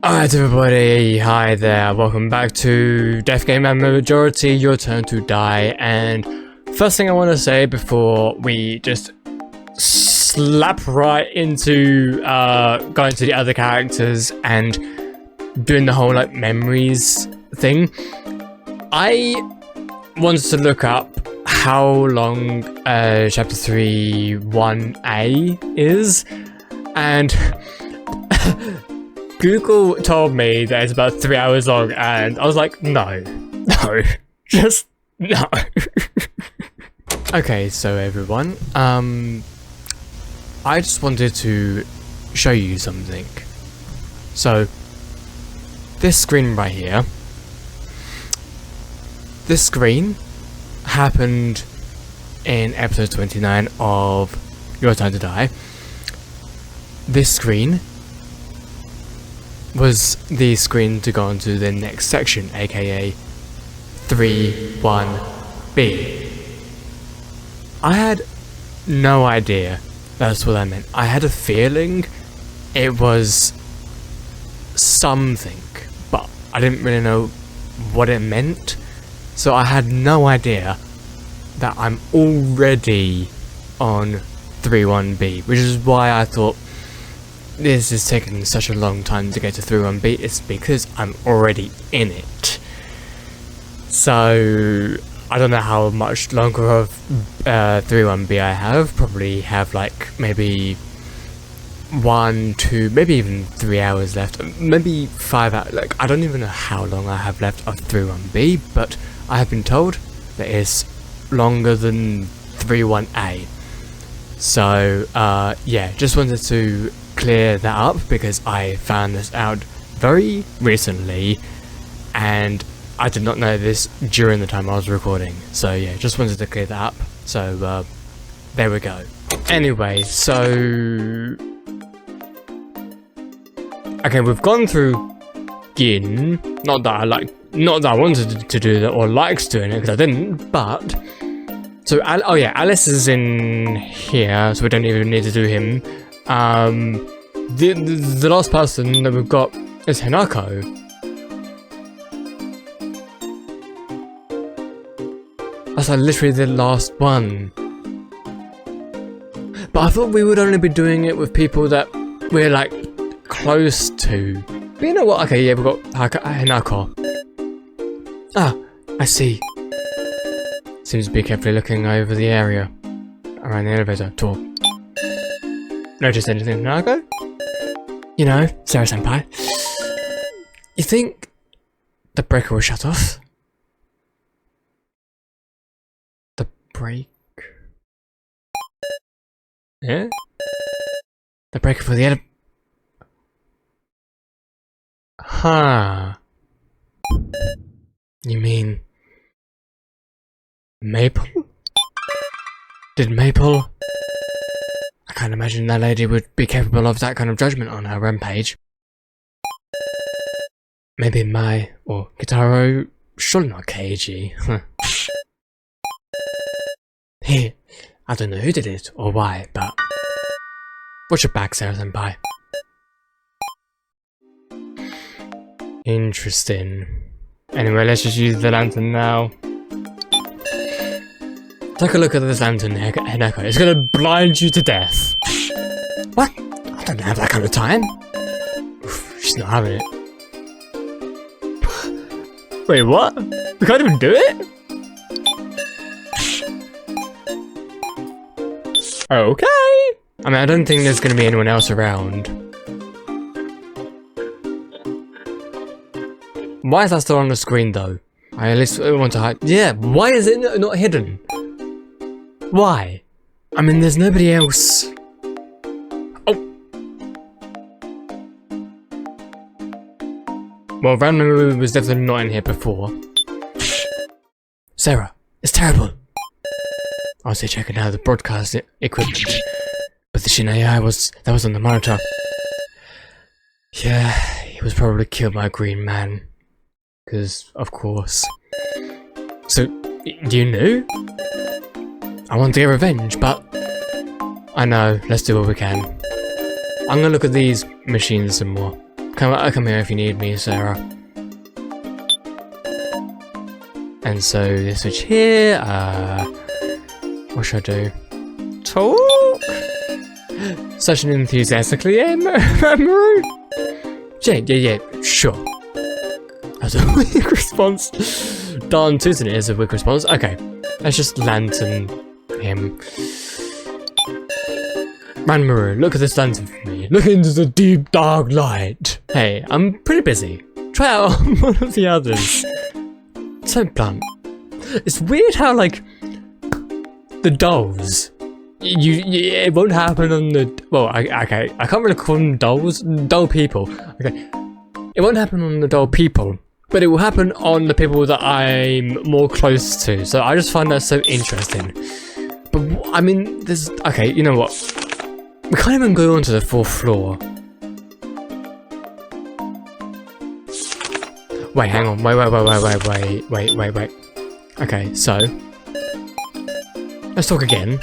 Alright everybody, hi there, welcome back to Death Game and Majority, your turn to die. And first thing I want to say before we just slap right into going to the other characters and doing the whole like memories thing, I wanted to look up how long chapter 3 1A is, and Google told me that it's about 3 hours long, and I was like, no, just no. Okay, so everyone, I just wanted to show you something. So, this screen right here, this screen happened in episode 29 of Your Time to Die. This screen was the screen to go on to the next section, aka 3-1-B. I had no idea that's what I meant. I had a feeling it was something, but I didn't really know what it meant, so I had no idea that I'm already on 3-1-B, which is why I thought this is taking such a long time to get to 3-1-B. It's because I'm already in it. So I don't know how much longer of 3-1-B I have. Probably have like maybe 1, 2, maybe even 3 hours left. Maybe 5 hours. Like, I don't even know how long I have left of 3-1-B, but I have been told that it's longer than 3-1-A. So yeah, just wanted to clear that up because I found this out very recently and I did not know this during the time I was recording. So yeah, just wanted to clear that up. So there we go. Anyway, so okay, we've gone through Gin. Not that I wanted to do that or likes doing it, because I didn't, but so oh yeah, Alice is in here, so we don't even need to do him. The last person that we've got is Hinako. That's like literally the last one. But I thought we would only be doing it with people that we're like close to. But you know what? Okay, yeah, we've got Hinako. Ah, I see. Seems to be carefully looking over the area around the elevator. Talk. Notice anything, Hinako? You know, Sarah-senpai. You think the breaker will shut off? The break? Yeah? The breaker for the elevator. Huh. You mean Maple? Did Maple? I can't imagine that lady would be capable of that kind of judgment on her rampage. Maybe Mai or Kitaro, surely not Keiji. Here, I don't know who did it or why, but watch your back, Sarah-senpai. Interesting. Anyway, let's just use the lantern now. Take a look at this lantern, Hinako. It's gonna blind you to death. What? I don't have that kind of time. Oof, she's not having it. Wait, what? We can't even do it? Okay. I mean, I don't think there's gonna be anyone else around. Why is that still on the screen though? I at least want to hide. Yeah, why is it not hidden? Why? I mean, there's nobody else. Oh. Well, Random was definitely not in here before. Sarah, it's terrible. I was here checking out the broadcast equipment, but the Shin AI that was on the monitor. Yeah, he was probably killed by a green man. Because, of course. So, do you know? I want to get revenge, but I know, let's do what we can. I'm gonna look at these machines some more. Come here if you need me, Sarah. And so this switch here, what should I do? Talk? Such an enthusiastically Maroon? Yeah, sure. That's a weak response. Darn tootin' it is a weak response. Okay, let's just lantern him. Man Maroon, look at this lantern for me. Look into the deep dark light. Hey, I'm pretty busy. Try out one of the others. So blunt. It's weird how, like, the dolls, it won't happen on the, well, okay, I can't really call them dolls, doll people. Okay, it won't happen on the doll people, but it will happen on the people that I'm more close to. So I just find that so interesting. But I mean, there's, okay, you know what? We can't even go onto the 4th floor. Wait, hang on. Wait. Okay, so let's talk again.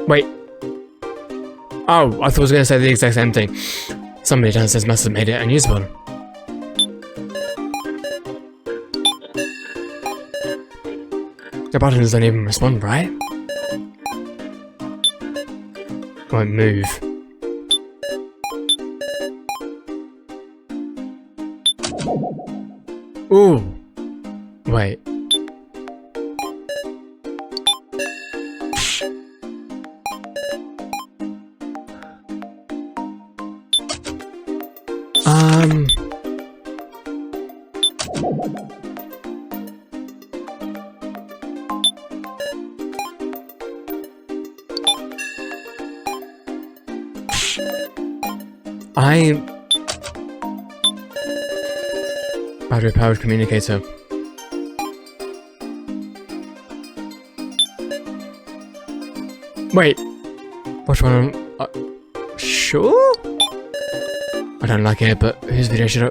Wait. Oh, I thought I was going to say the exact same thing. Somebody downstairs must have made it unusable. The buttons don't even respond, right? Won't move. Ooh. Wait. Battery powered communicator. Wait, which one? Sure? I don't like it, but whose video should I?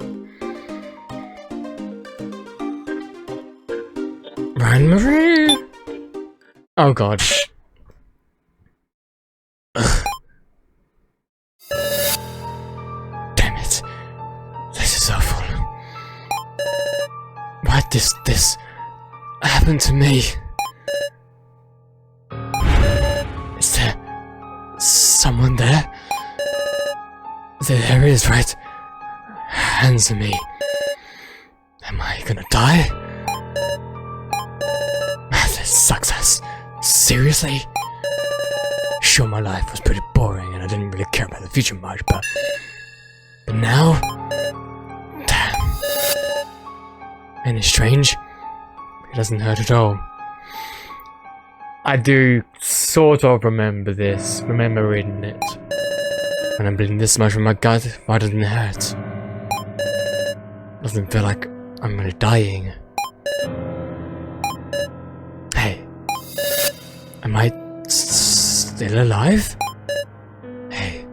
Ryan Marie? Oh god. Damn it. This is awful. Why'd this happen to me? Is there someone there? There is, right? Hands on me. Am I gonna die? This sucks ass. Seriously? Sure, my life was pretty boring and I didn't really care about the future much, but now? Damn. And it's strange. It doesn't hurt at all. I do sort of remember this, remember reading it. When I'm bleeding this much from my gut, why doesn't it hurt? Doesn't feel like I'm really dying. Hey. Am I still alive? Hey.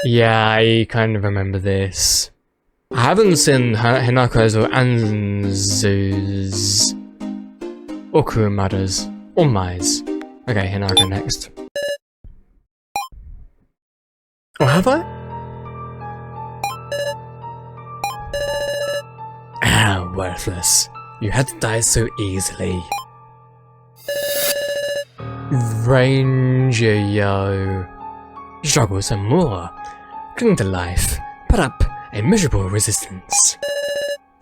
Yeah, I kind of remember this. I haven't seen Hinako's or Anzu's or Kurumada's or Mai's. Okay, Hinako next. Or have I? Ah, worthless. You had to die so easily. Ranger Yo. Struggle some more. Cling to life. Put up a miserable resistance.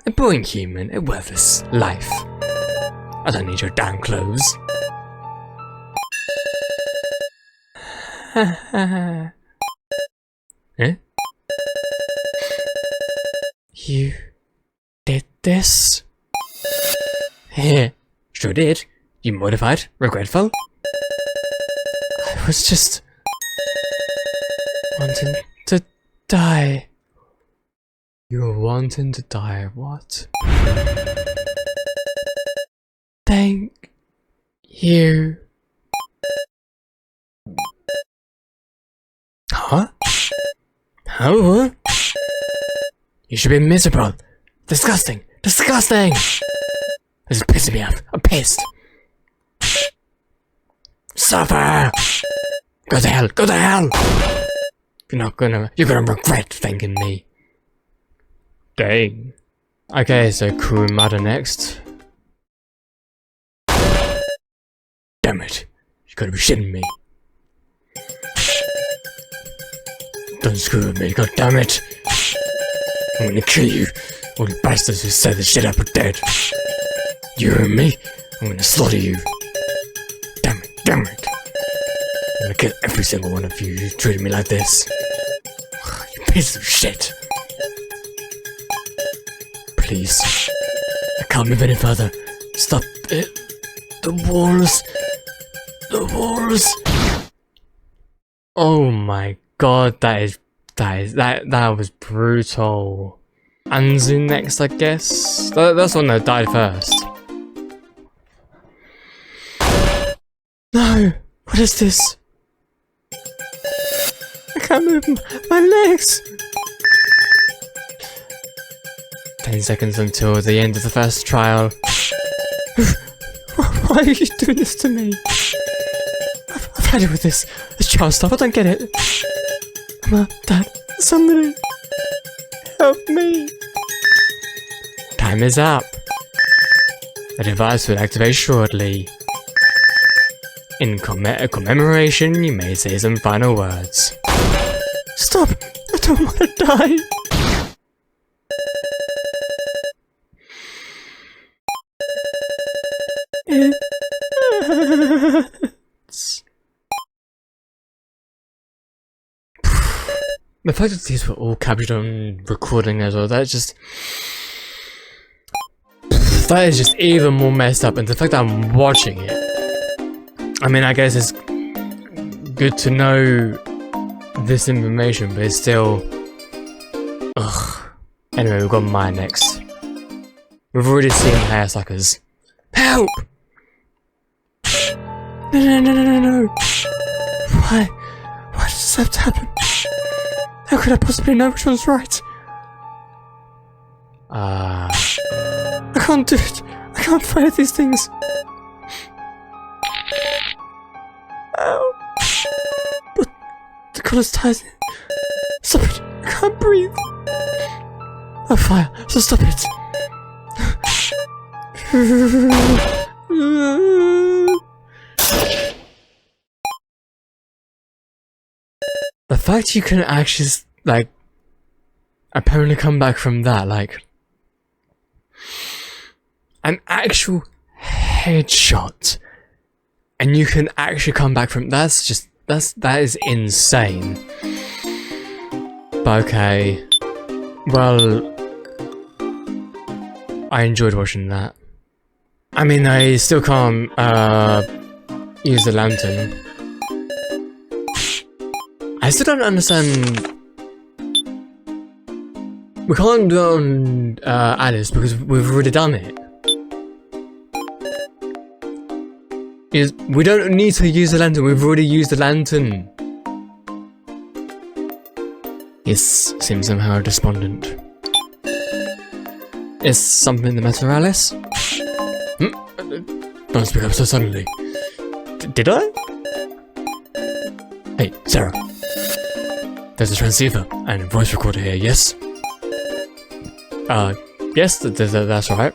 A boring human, a worthless life. I don't need your damn clothes. Eh? You did this? Yeah, sure did. You mortified? Regretful? I was just wanting to die. You were wanting to die, what? Thank you. Huh? Huh? You should be miserable. Disgusting. Disgusting! This is pissing me off. I'm pissed. Suffer! Go to hell! Go to hell! You're gonna regret thanking me. Dang. Okay, so Kurumada next. Damn it. You gotta be shitting me. Don't screw with me, god damn it. I'm gonna kill you. All you bastards who said the shit up are dead. You and me, I'm gonna slaughter you. Damn it, damn it. I'm gonna kill every single one of you who treated me like this. You piece of shit. Please. I can't move any further. Stop it. The walls. The walls. Oh my god, that was brutal. Anzu next, I guess. That's the one that died first. No! What is this? I can't move my legs! 10 seconds until the end of the first trial. Why are you doing this to me? I've had it with this child stuff, I don't get it. Mom, Dad, somebody help me. Time is up. The device will activate shortly. In commemoration, you may say some final words. Stop! I don't want to die! It hurts. The fact that these were all captured on recording as well, that is just even more messed up, and the fact that I'm watching it. I mean, I guess it's good to know this information, but it's still... Ugh. Anyway, we've got mine next. We've already seen the hair suckers. Help! No. Why? Why does this have to happen? How could I possibly know which one's right? I can't do it. I can't fight these things. Ow. But the collar's tight. Stop it. I can't breathe. Oh, fire. So stop it. The fact you can actually, like, apparently come back from that, like, an actual headshot, and you can actually come back from, that is insane. But okay, well, I enjoyed watching that. I mean, I still can't, use the lantern. I still don't understand. We can't do it on Alice because we've already done it. We don't need to use the lantern, we've already used the lantern. He seems somehow despondent. Is something the matter, Alice? Don't speak up so suddenly. Did I? Hey, Sarah. There's a transceiver and a voice recorder here, yes? Yes, that's right.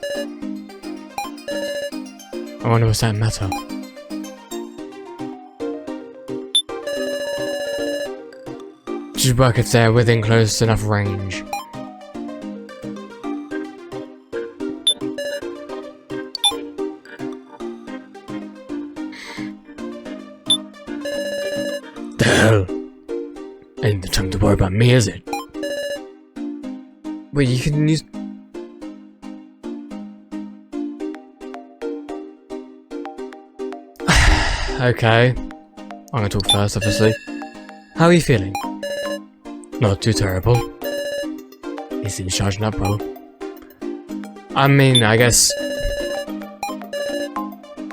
I wonder what's that matter. Should work if they're within close enough range. The hell? Ain't the time to worry about me, is it? Wait, you can use... Okay. I'm gonna talk first, obviously. How are you feeling? Not too terrible. He seems charging up well. I mean, I guess...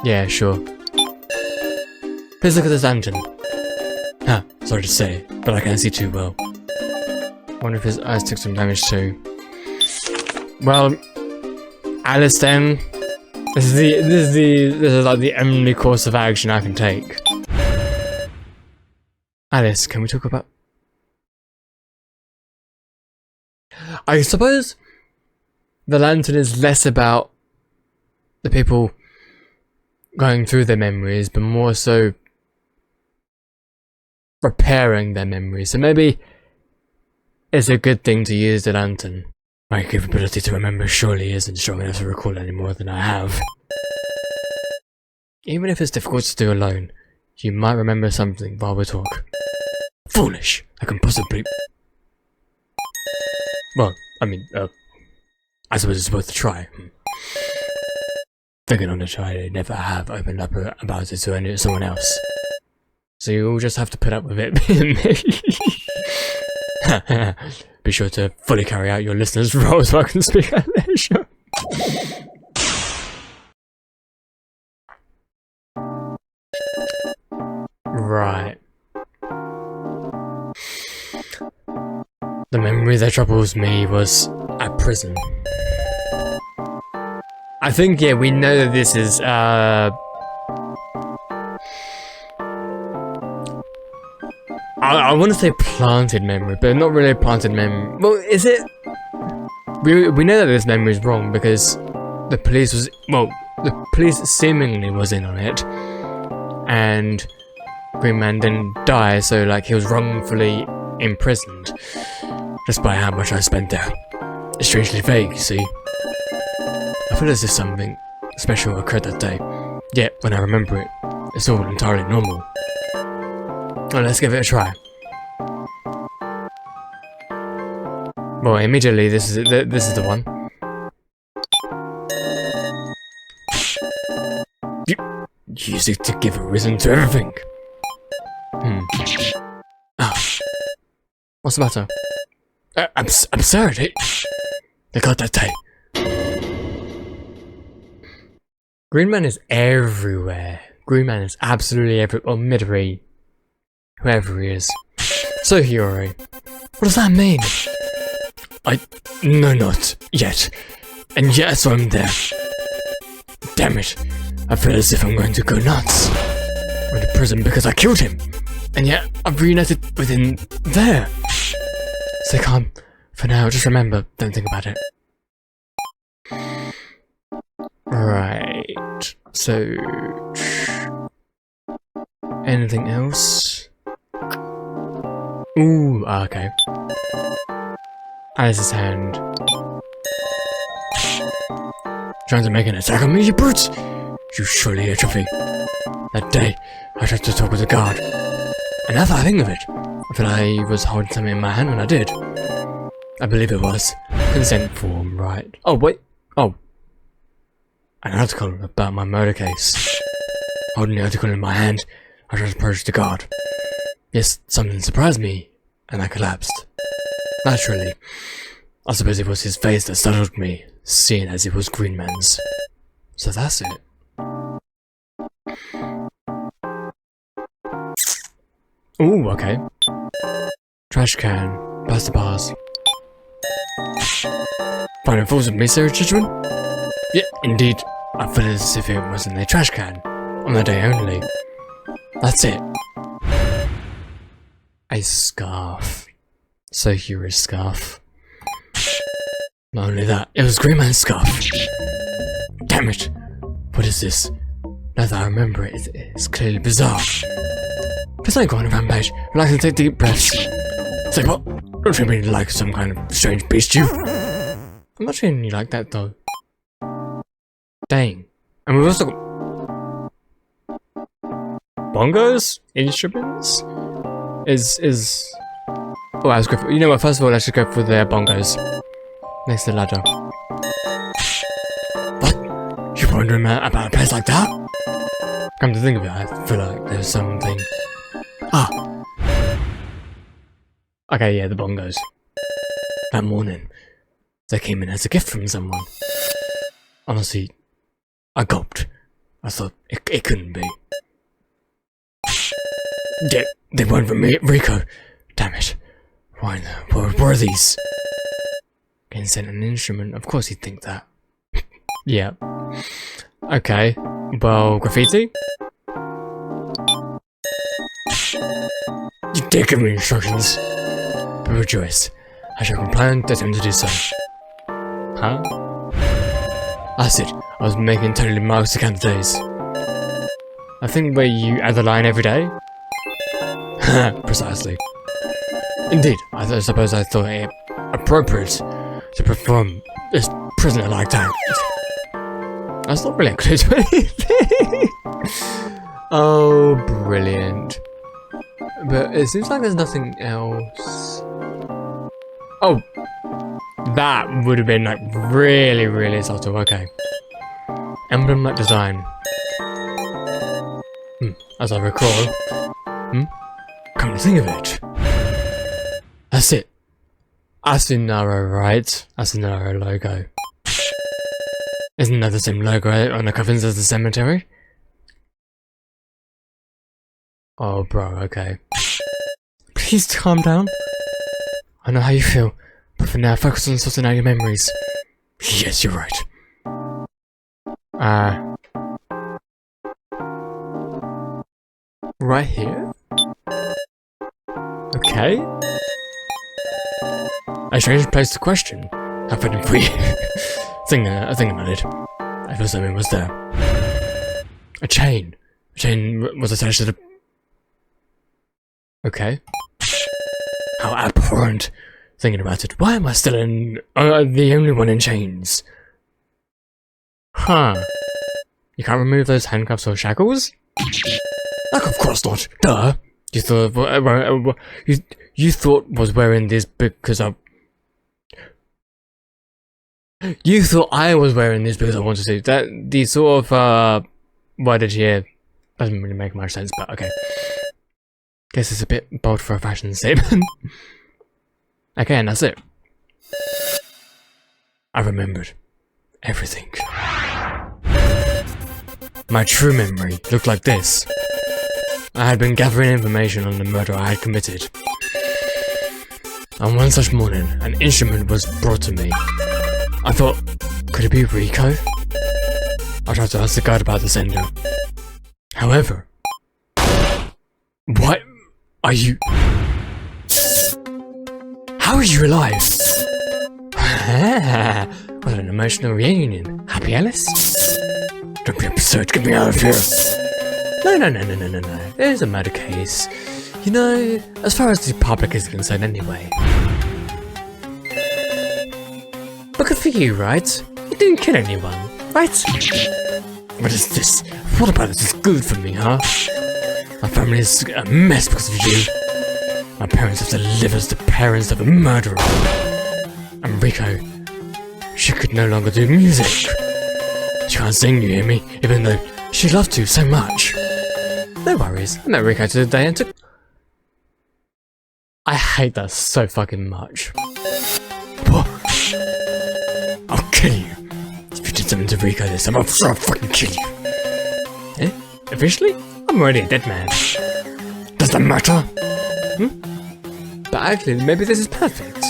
Yeah, sure. Please look at this lantern. Huh, sorry to say, but I can't see too well. Wonder if his eyes took some damage too. Well, Alice then. This is like the only course of action I can take. Alice, can we talk about... I suppose the lantern is less about the people going through their memories, but more so repairing their memories. So maybe it's a good thing to use the lantern. My capability to remember surely isn't strong enough to recall any more than I have. Even if it's difficult to do alone, you might remember something while we talk. Foolish! I can possibly... Well, I mean, I suppose it's worth a try. Thinking on a try, I never have opened up about it to someone else. So you'll just have to put up with it being me. Be sure to fully carry out your listeners' role so I can speak at leisure. Right. The memory that troubles me was at prison. I think, yeah, we know that this is, I want to say planted memory, but not really a planted memory. Well, is it? We know that this memory is wrong because the police was, well, the police seemingly was in on it, and Green Man didn't die, so like he was wrongfully imprisoned, just by how much I spent there. It's strangely vague, see? I feel as if something special occurred that day, yet when I remember it, it's all entirely normal. Well, let's give it a try. Well, immediately this is the one. You use it to give a reason to everything. Oh. What's the matter? Absurd. They got that day. Green Man is everywhere. Green Man is absolutely everywhere. Or Midori. Whoever he is. So Hiyori. What does that mean? No, not yet. And yes, I'm there. Damn it. I feel as if I'm going to go nuts. I'm in prison because I killed him. And yet, I've reunited with him there. Stay calm. For now, just remember, don't think about it. Right. So... anything else? Ooh, okay. Alice's hand. Trying to make an attack on me, you brute! You surely atrophy. That day, I tried to talk with the guard. And now that I think of it, I feel I was holding something in my hand when I did. I believe it was. Consent form, right. Oh, wait. Oh. An article about my murder case. Holding the article in my hand, I tried to approach the guard. Yes, something surprised me, and I collapsed. Naturally. I suppose it was his face that startled me, seeing as it was Green Man's. So that's it. Ooh, okay. Trash can. Past the bars. Finding fools with me, Sarah Children? Yeah, indeed. I feel as if it was in the trash can. On that day only. That's it. A scarf. So Hiyori's scarf. Not only that, it was Green Man's scarf. Damn it! What is this? Now that I remember it, it's clearly bizarre. Just like going on a rampage, relax and take deep breaths. Say what? Don't treat me like some kind of strange beast, you. I'm not treating you like that though. Dang. And we've also got bongos? Instruments? Oh, let's go for, you know what, first of all, let's just go for the bongos. Next to the ladder. What? You're wondering about a place like that? Come to think of it, I feel like there's something... Ah! Okay, yeah, the bongos. That morning, they came in as a gift from someone. Honestly, I gulped. I thought it couldn't be. They weren't from Rico. Damn it. Why in the world were these? Getting sent an instrument, of course he'd think that. Yeah. Okay. Well, graffiti? You dare give me instructions. But rejoice, I shall comply and attempt to do so. Huh? That's it. I was making totally marks to count the days. I think where you add the line every day? Precisely. Indeed, I suppose I thought it appropriate to perform this prisoner-like act. That's not really clear to anything. Oh, brilliant. But it seems like there's nothing else. Oh! That would have been like really, really subtle. Okay. Emblem-like design. As I recall. Come to think of it. That's it. Asunaro, right? Asunaro logo. Isn't that the same logo on the coffins as the cemetery? Oh, bro, okay. Please calm down. I know how you feel, but for now, focus on sorting out your memories. Yes, you're right. Right here? Okay. A strange place to question. How fitting for you. Think about it. I feel something was there. A chain. A chain was attached to the... Okay. How abhorrent. Thinking about it. Why am I still in... the only one in chains? Huh. You can't remove those handcuffs or shackles? Like, of course not. Duh. You thought... you thought was wearing this because I... You thought I was wearing this because I wanted to. That the sort of wordage here doesn't really make much sense, but okay. Guess it's a bit bold for a fashion statement. Okay, and that's it. I remembered everything. My true memory looked like this. I had been gathering information on the murder I had committed. On one such morning, an instrument was brought to me. I thought, could it be Rico? I tried to ask the guard about the sender. However... What are you... How are you alive? What an emotional reunion. Happy, Alice? Don't be absurd, get me out of here. No. There's a murder case. You know, as far as the public is concerned anyway. But good for you, right? You didn't kill anyone, right? What is this? What about this is good for me, huh? My family is a mess because of you. My parents have to live as the parents of a murderer. And Rico, she could no longer do music. She can't sing, you hear me? Even though she loved to so much. No worries, I met Rico today and took... I hate that so fucking much. What? I'll kill you. If you did something to Rico this time, I'll fucking kill you. Eh? Officially? I'm already a dead man. Does that matter? But actually, maybe this is perfect.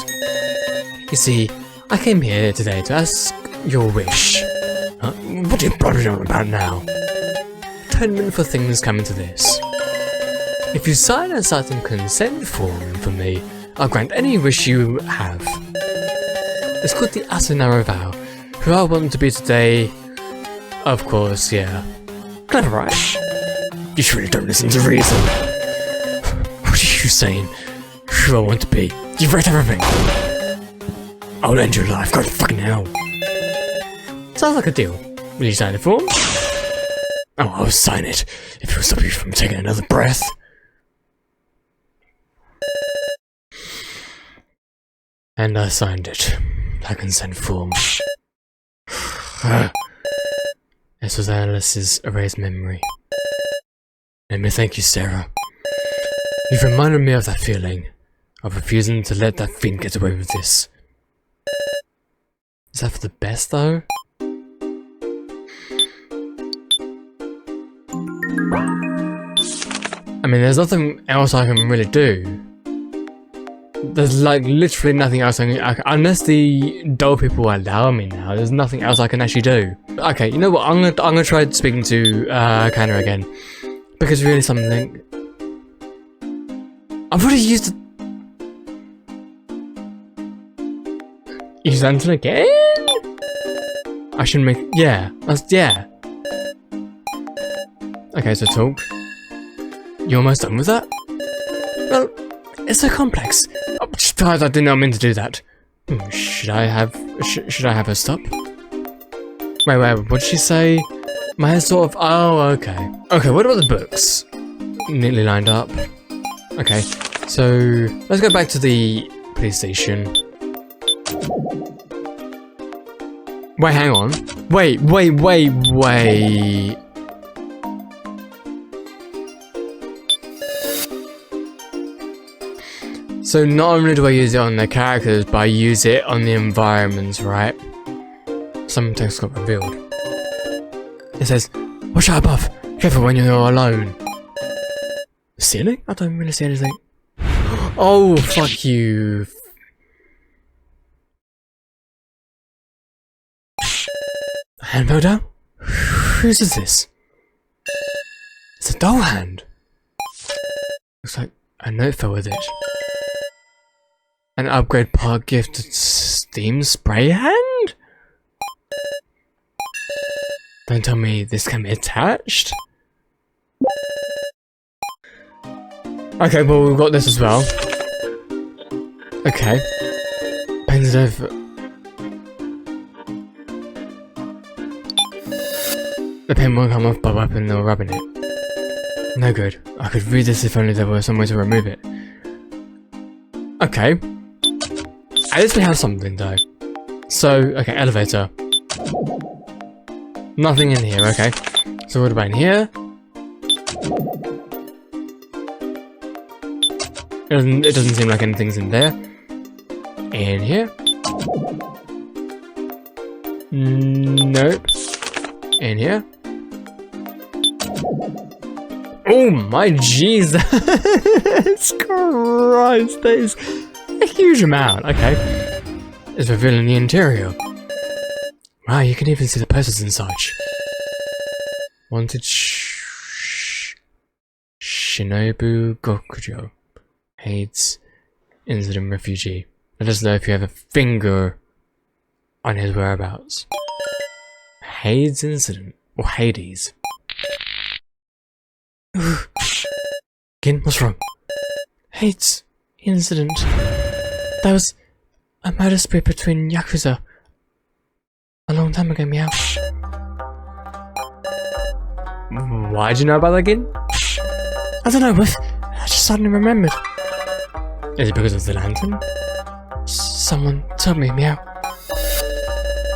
You see, I came here today to ask your wish. What are you bothering on about now? Atonement for things coming to this. If you sign a certain consent form for me, I'll grant any wish you have. It's called the Asunaro vow. Who I want to be today... Of course, yeah. Clever, right? You surely don't listen to reason. What are you saying? Who I want to be? You've read everything. I'll end your life, go to fucking hell. Sounds like a deal. Will you sign the form? Oh, I'll sign it, if it'll stop you from taking another breath. And I signed it. That consent form. This was Alice's erased memory. Let me thank you, Sarah. You've reminded me of that feeling, of refusing to let that fiend get away with this. Is that for the best, though? I mean, there's nothing else I can really do. There's like literally nothing else I can, unless the dull people allow me now. There's nothing else I can actually do. Okay, you know what? I'm gonna try speaking to Kana again, because really something. I've already used it. Use lantern again? I should make, yeah, yeah. Okay, so talk. You almost done with that? Well, it's so complex. Oh, surprised I did not mean to do that. Should I have her stop? Wait, what did she say? My hair's sort of, oh, okay. Okay, what about the books? Neatly lined up. Okay, so let's go back to the police station. Wait, hang on. Wait. So not only do I use it on the characters, but I use it on the environments, right? Some text got revealed. It says, watch out above, careful when you're alone. The ceiling? I don't really see anything. Oh, fuck you. Handbell down? Whose is this? It's a doll hand. Looks like a note fell with it. An upgrade part gifted steam spray hand? Don't tell me this can be attached? Okay, well we've got this as well. Okay. Pens it over. The pen won't come off by wiping or rubbing it. No good. I could read this if only there were some way to remove it. Okay. At least we have something though. So, okay, elevator. Nothing in here, okay. So what about in here? It doesn't seem like anything's in there. In here? Nope. In here? Oh my Jesus Christ, that is a huge amount. Okay. It's revealing the interior. Wow, you can even see the posters and such. Wanted Shinobu Gokujo. AIDS incident refugee. Let us know if you have a finger on his whereabouts. Hades incident or Hades. Again, what's wrong? Hades incident. That was a murder spree between Yakuza a long time ago, meow. Why'd you know about that again? I don't know, but I just suddenly remembered. Is it because of the lantern? Someone told me, meow.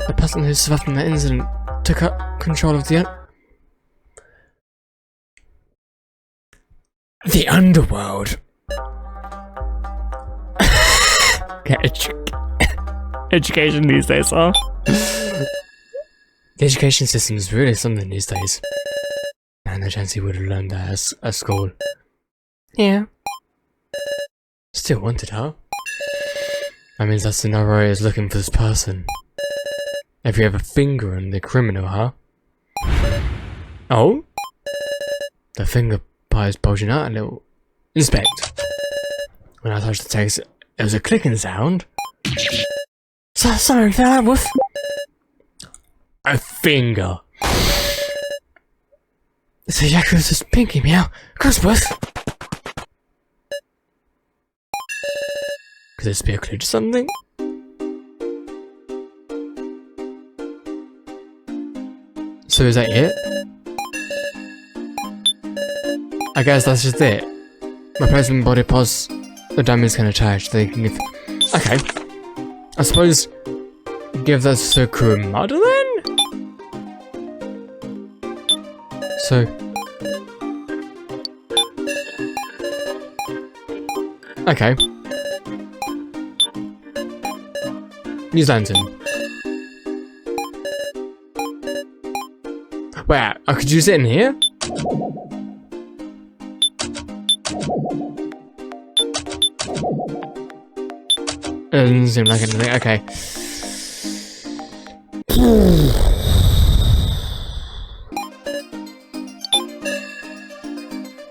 The person who survived from that incident took up control of the underworld. Education these days, huh? The education system is really something these days. And no chance he would have learned that at school. Yeah. Still wanted, huh? That means that scenario is looking for this person. If you have a finger on the criminal, huh? Oh? The finger pie is bulging out a little. Inspect. When I touched the text, there was a clicking sound. Something fell out, woof. A finger. It's a Yakuza's pinky, meow. Crossworth. Could this be a clue to something? So is that it? I guess that's just it. Replacement body parts the dummies can attach. They can give. Okay. I suppose give that to Kurumada then? So. Okay. Use lantern. Wait, I could use it in here? It doesn't seem like anything. Okay.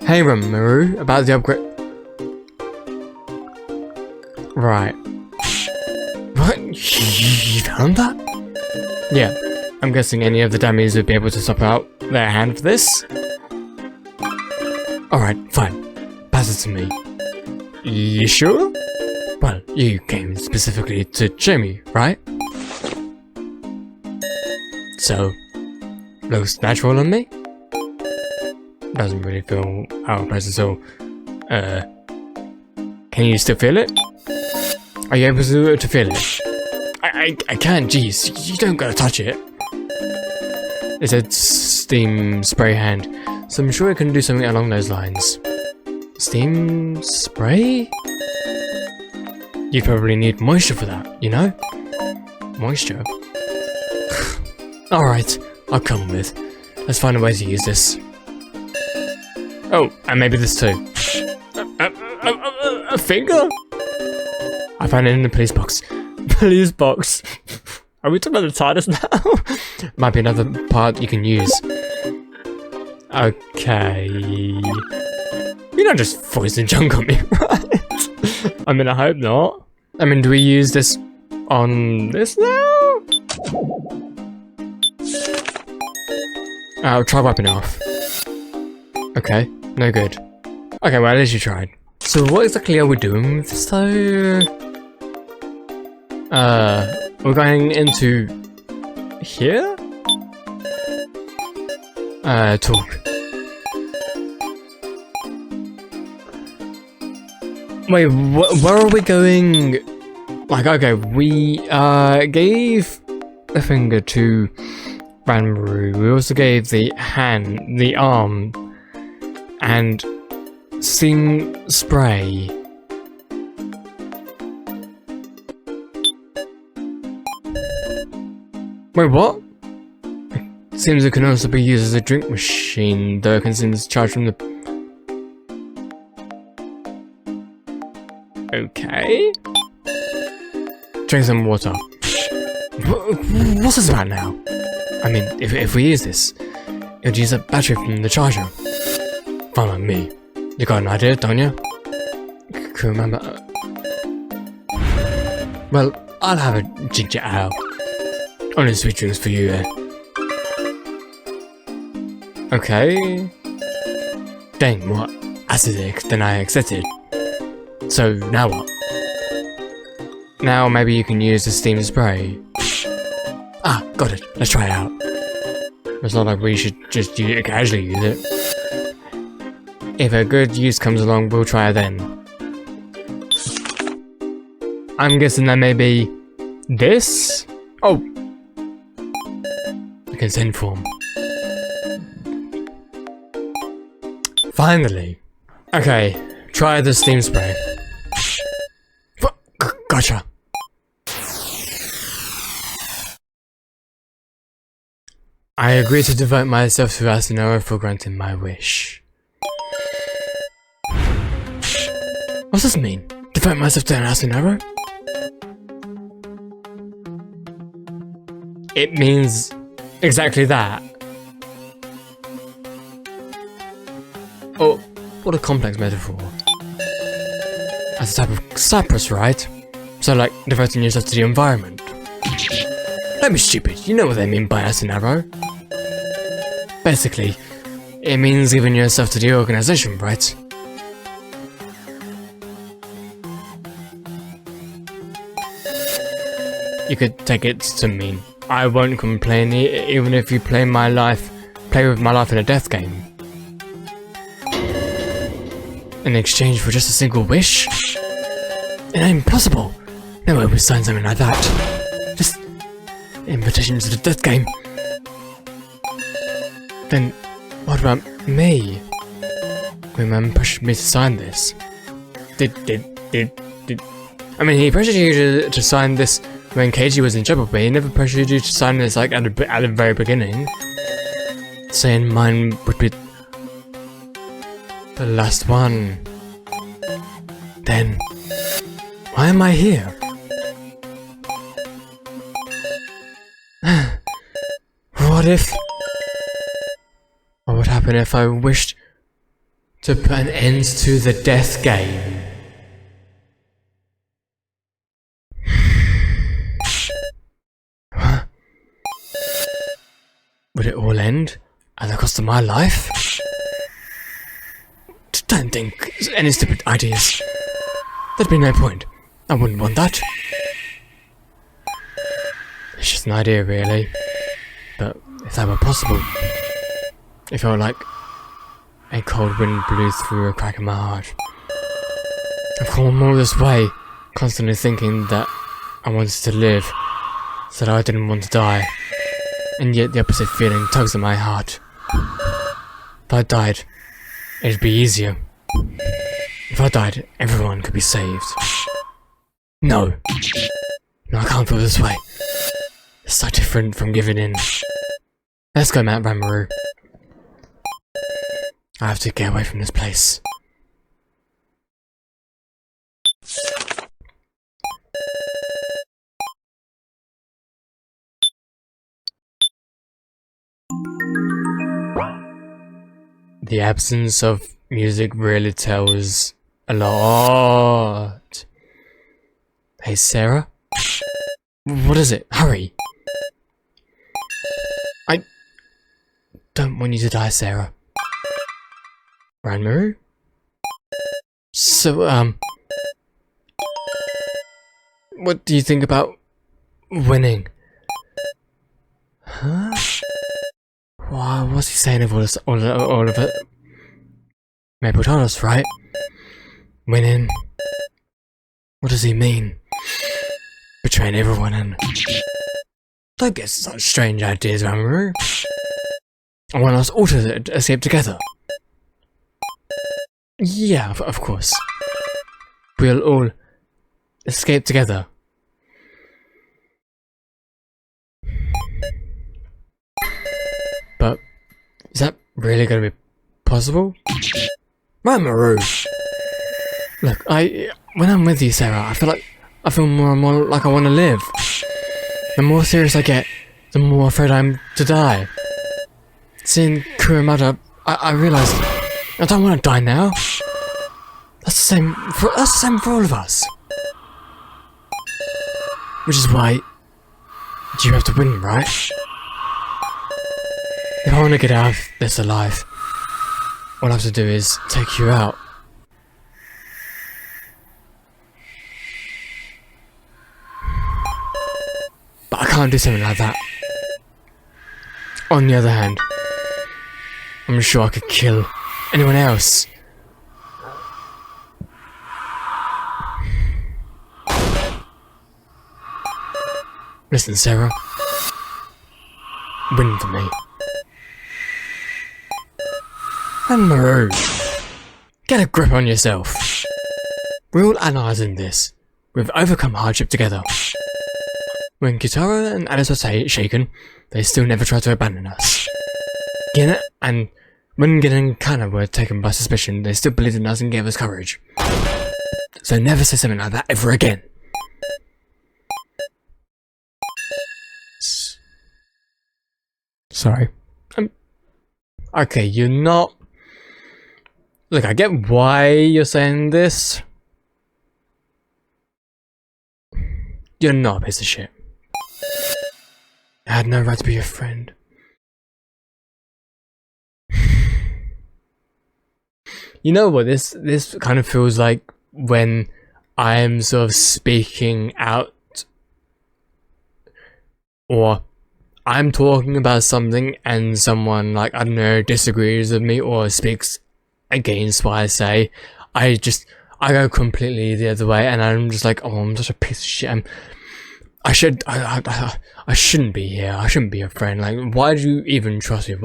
Hey, Maru, about the upgrade. Right. What? You found that? Yeah. I'm guessing any of the dummies would be able to swap out their hand for this. Alright, fine. Pass it to me. You sure? Well, you came specifically to show me, right? So, looks natural on me? Doesn't really feel out of place at all. Can you still feel it? Are you able to feel it? I can't, jeez, you don't gotta touch it. It said steam spray hand, so I'm sure it can do something along those lines. Steam spray? You probably need moisture for that, you know? Moisture? Alright, I'll come with. Let's find a way to use this. Oh, and maybe this too. A finger? I found it in the police box. Police box? Are we talking about the TARDIS now? Might be another part you can use. Okay. You're not just foisting junk on me, right? I mean, I hope not. I mean, do we use this on this now? I'll try wiping it off. Okay, no good. Okay, well, at least you tried. So what exactly are we doing with this though? We're going into here? Talk. Wait, where are we going? Like, okay, we gave a finger to Ranmaru. We also gave the hand, the arm, and steam spray. Wait, what? It seems it can also be used as a drink machine, though it consumes charge from the... Okay. Drink some water. What's this about now? I mean, if we use this, it would use a battery from the charger. Fine with me. You got an idea, don't you? Can you remember? Well, I'll have a ginger ale. Only sweet drinks for you, eh? Okay. Dang, more acidic than I expected. So, now what? Now maybe you can use the steam spray. Ah, got it. Let's try it out. It's not like we should just casually use it. If a good use comes along, we'll try it then. I'm guessing that may be this? Oh! The consent form. Finally! Okay, try the steam spray. Gotcha! I agree to devote myself to Asunora for granting my wish. What's this mean? Devote myself to an Asunora? It means exactly that. Oh, what a complex metaphor. As a type of cypress, right? So like, devoting yourself to the environment. Don't be stupid, you know what they mean by Asunaro. Basically, it means giving yourself to the organization, right? You could take it to mean, I won't complain even if you play with my life in a death game. In exchange for just a single wish? It ain't impossible. No way we sign something like that. Just invitation to the death game. Then what about me? Queenman pushed me to sign this. I mean, he pressured you to sign this when Keiji was in trouble, but he never pressured you to sign this like at the very beginning. Saying mine would be the last one. Then why am I here? What would happen if I wished to put an end to the death game? would it all end at the cost of my life? Don't think any stupid ideas. There'd be no point. I wouldn't want that. It's just an idea, really. But if that were possible, it felt like a cold wind blew through a crack in my heart. I've come all this way, constantly thinking that I wanted to live, so that I didn't want to die. And yet the opposite feeling tugs at my heart. If I died, it'd be easier. If I died, everyone could be saved. No. No, I can't feel this way. It's so different from giving in. Let's go, Mount Ranmaru. I have to get away from this place. The absence of music really tells a lot. Hey, Sarah? What is it? Hurry! I don't want you to die, Sarah. Ranmaru? So, what do you think about winning? Huh? Wow, what's he saying of all this, all of it? Maple told us, right? Winning. What does he mean? Betraying everyone and... Don't get such strange ideas, Ranmaru. I want us all to escape together. Yeah, of course. We'll all escape together. But is that really going to be possible? Ranmaru! Look, when I'm with you, Sarah, I feel more and more like I want to live. The more serious I get, the more afraid I am to die. Seeing Kurumada, I realised I don't want to die now. That's the same for all of us. Which is why you have to win, right? If I want to get out of this alive, all I have to do is take you out. But I can't do something like that. On the other hand, I'm sure I could kill anyone else. Listen, Sarah. Win for me. Ranmaru, get a grip on yourself. We're all allies in this. We've overcome hardship together. When Kitara and Alice were shaken, they still never tried to abandon us. Gina and when Gina and Kana were taken by suspicion, they still believed in us and gave us courage. So never say something like that ever again. Sorry. Okay, you're not... Look, I get why you're saying this. You're not a piece of shit. I had no right to be your friend. You know what, this kind of feels like when I'm sort of speaking out, or I'm talking about something and someone, like, I don't know, disagrees with me or speaks against what I say. I go completely the other way and I'm just like, oh, I'm such a piece of shit. I shouldn't be here. I shouldn't be a friend. Like, why do you even trust me?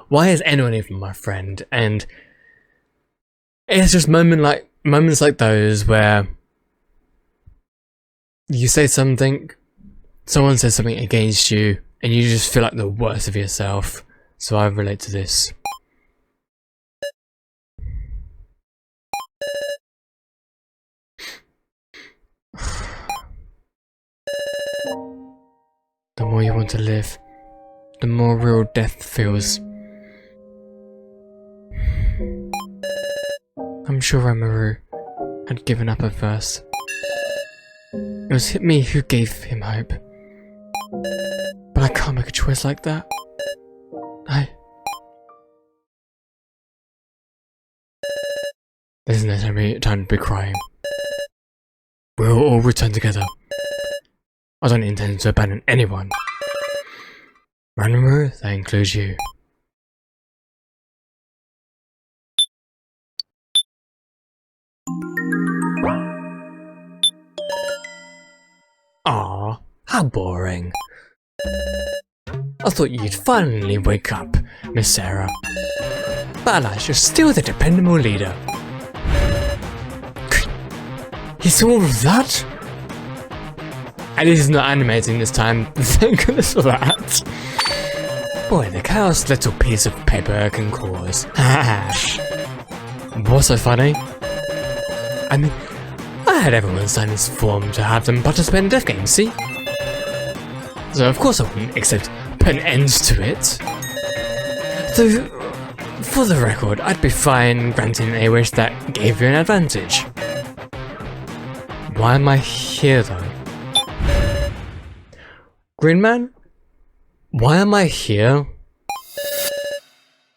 Why is anyone even my friend? And it's just moments like those where you say something, someone says something against you, and you just feel like the worst of yourself. So I relate to this. The more you want to live, the more real death feels. I'm sure Ranmaru had given up at first. It was me who gave him hope. But I can't make a choice like that. There's no time to be crying. We'll all return together. I don't intend to abandon anyone. Remember, that includes you. Aw, how boring. I thought you'd finally wake up, Miss Sarah. But alas, you're still the dependable leader. He's all of that? At least he's not animating this time, thank goodness for that. Boy, the chaos little piece of paper can cause. What's so funny? I mean, I had everyone sign this form to have them participate in death games, see? So of course I wouldn't accept putting ends to it. Though, for the record, I'd be fine granting a wish that gave you an advantage. Why am I here though? Green Man? Why am I here?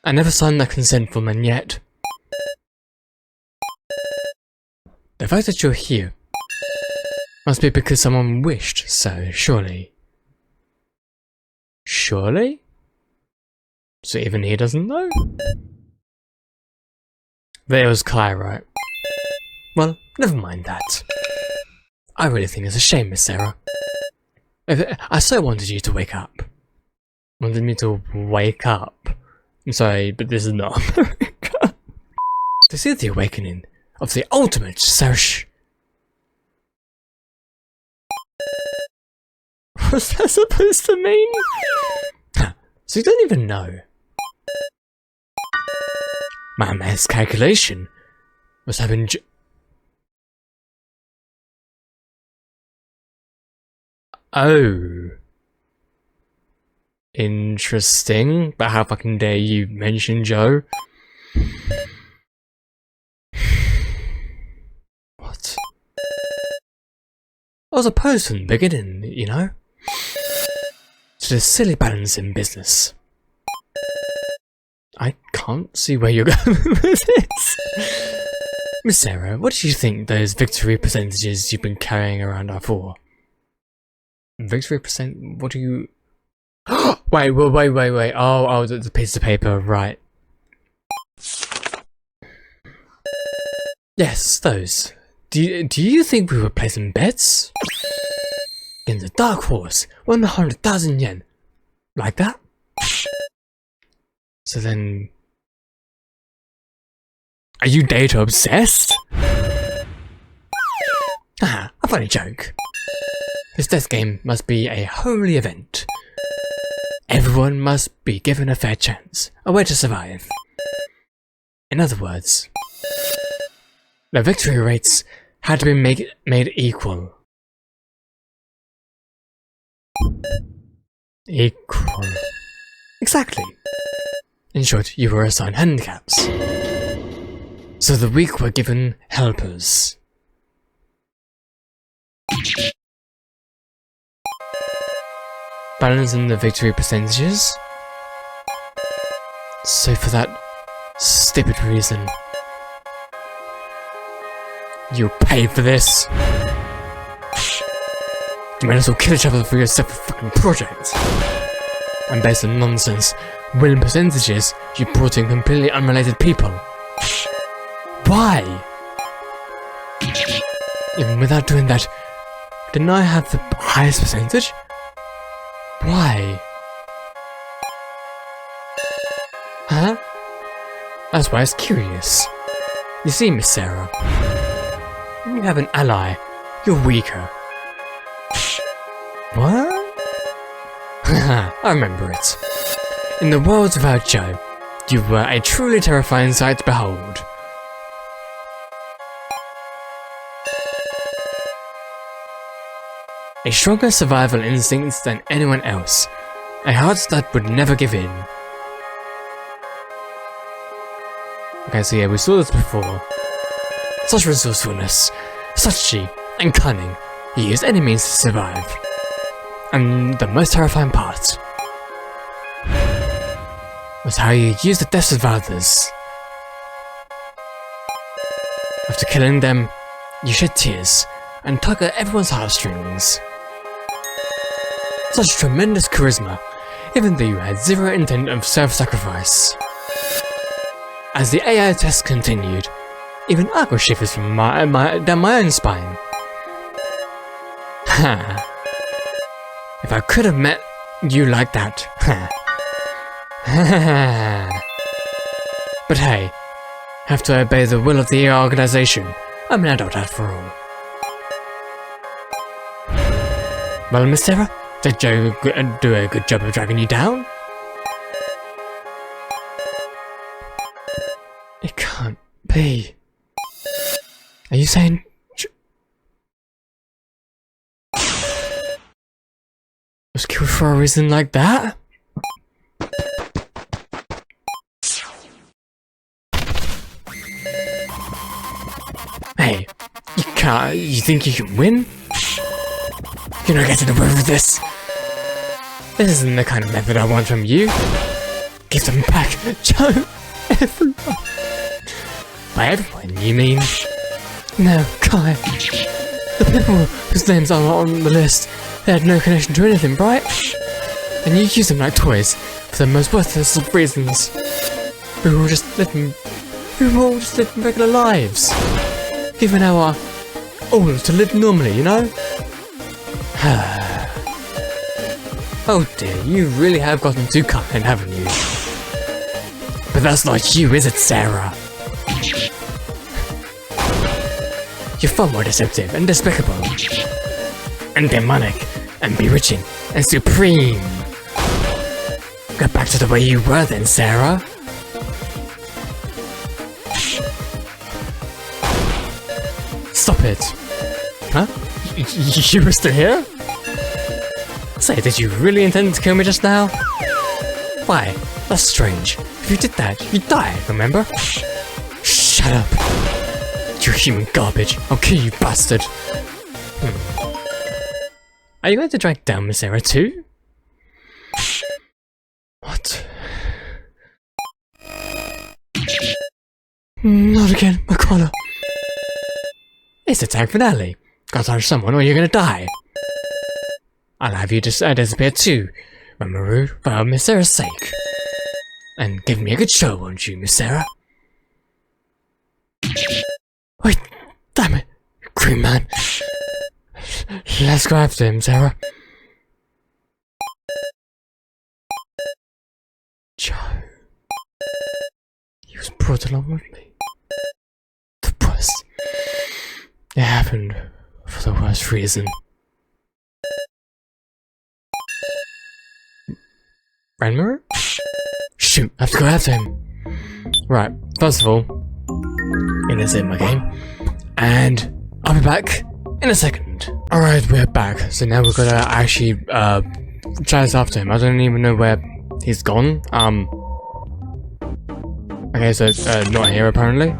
I never signed that consent form and yet. The fact that you're here must be because someone wished so, surely. Surely? So even he doesn't know? There was Kai, right? Well, never mind that. I really think it's a shame, Miss Sarah. I so wanted you to wake up. Wanted me to wake up. I'm sorry, but this is not America. To see the awakening of the ultimate search. What's that supposed to mean? So you don't even know. My maths calculation was having Oh. Interesting, but how fucking dare you mention Joe? What? I was opposed from the beginning, you know? To this silly balancing business. I can't see where you're going with this. Miss Sarah, what do you think those victory percentages you've been carrying around are for? Victory percent? What do you... wait. Oh, the piece of paper, right. Yes, those. Do you think we were placing bets? In the dark horse, 100,000 yen. Like that? So then... Are you data obsessed? Ah, a funny joke. This death game must be a holy event. Everyone must be given a fair chance, a way to survive. In other words, the victory rates had to be made equal. Equal. Exactly. In short, you were assigned handicaps. So the weak were given helpers. Balancing the victory percentages. So for that stupid reason, you'll pay for this. You might as well kill each other for your separate fucking project. And based on nonsense, winning percentages, you brought in completely unrelated people. Why? Even without doing that, didn't I have the highest percentage? Why? Huh? That's why I was curious. You see, Miss Sarah, when you have an ally, you're weaker. What? I remember it. In the world without Joe, you were a truly terrifying sight to behold. A stronger survival instinct than anyone else. A heart that would never give in. Okay, so yeah, we saw this before. Such resourcefulness, strategy, and cunning. He used any means to survive. And the most terrifying part. was how you used the deaths of others. After killing them, you shed tears and tug at everyone's heartstrings. Such tremendous charisma, even though you had zero intent of self-sacrifice. As the AI test continued, even I got shivers from down my own spine. Ha! If I could have met you like that, ha! But hey, have to obey the will of the organization. I'm an adult after all. Well, Miss Sarah, did Joe do a good job of dragging you down? It can't be. Are you saying was killed for a reason like that? Hey, you can't. You think you can win? You're not getting away with this. This isn't the kind of method I want from you. Give them back, Joe. Everyone. By everyone, you mean? No, Kai. The people whose names are not on the list, they had no connection to anything, right? And you use them like toys for the most worthless of reasons. We were all just living regular lives. Given our all to live normally, you know? Oh dear, you really have gotten too kind, haven't you? But that's not you, is it, Sarah? You're far more deceptive and despicable. And demonic, and bewitching, and supreme. Get back to the way you were then, Sarah. Stop it. Huh? You were still here? Say, did you really intend to kill me just now? Why? That's strange. If you did that, you'd die, remember? Shut up. You human garbage. I'll kill you, bastard. Are you going to drag down Miss Sarah too? What? Not again, my collar. It's the tag finale. Gotta touch someone or you're gonna die. I'll have you just disappear too, Mamoru, for Miss Sarah's sake. And give me a good show, won't you, Miss Sarah? Wait, damn it, Green Man. Let's go after him, Sarah. Joe. He was brought along with me. The worst. It happened for the worst reason. Ranmaru? Shoot, I have to go after him. Right, first of all, and that's it, my game. And I'll be back in a second. Alright, we're back. So now we've got to actually chase after him. I don't even know where he's gone. Okay, so not here apparently.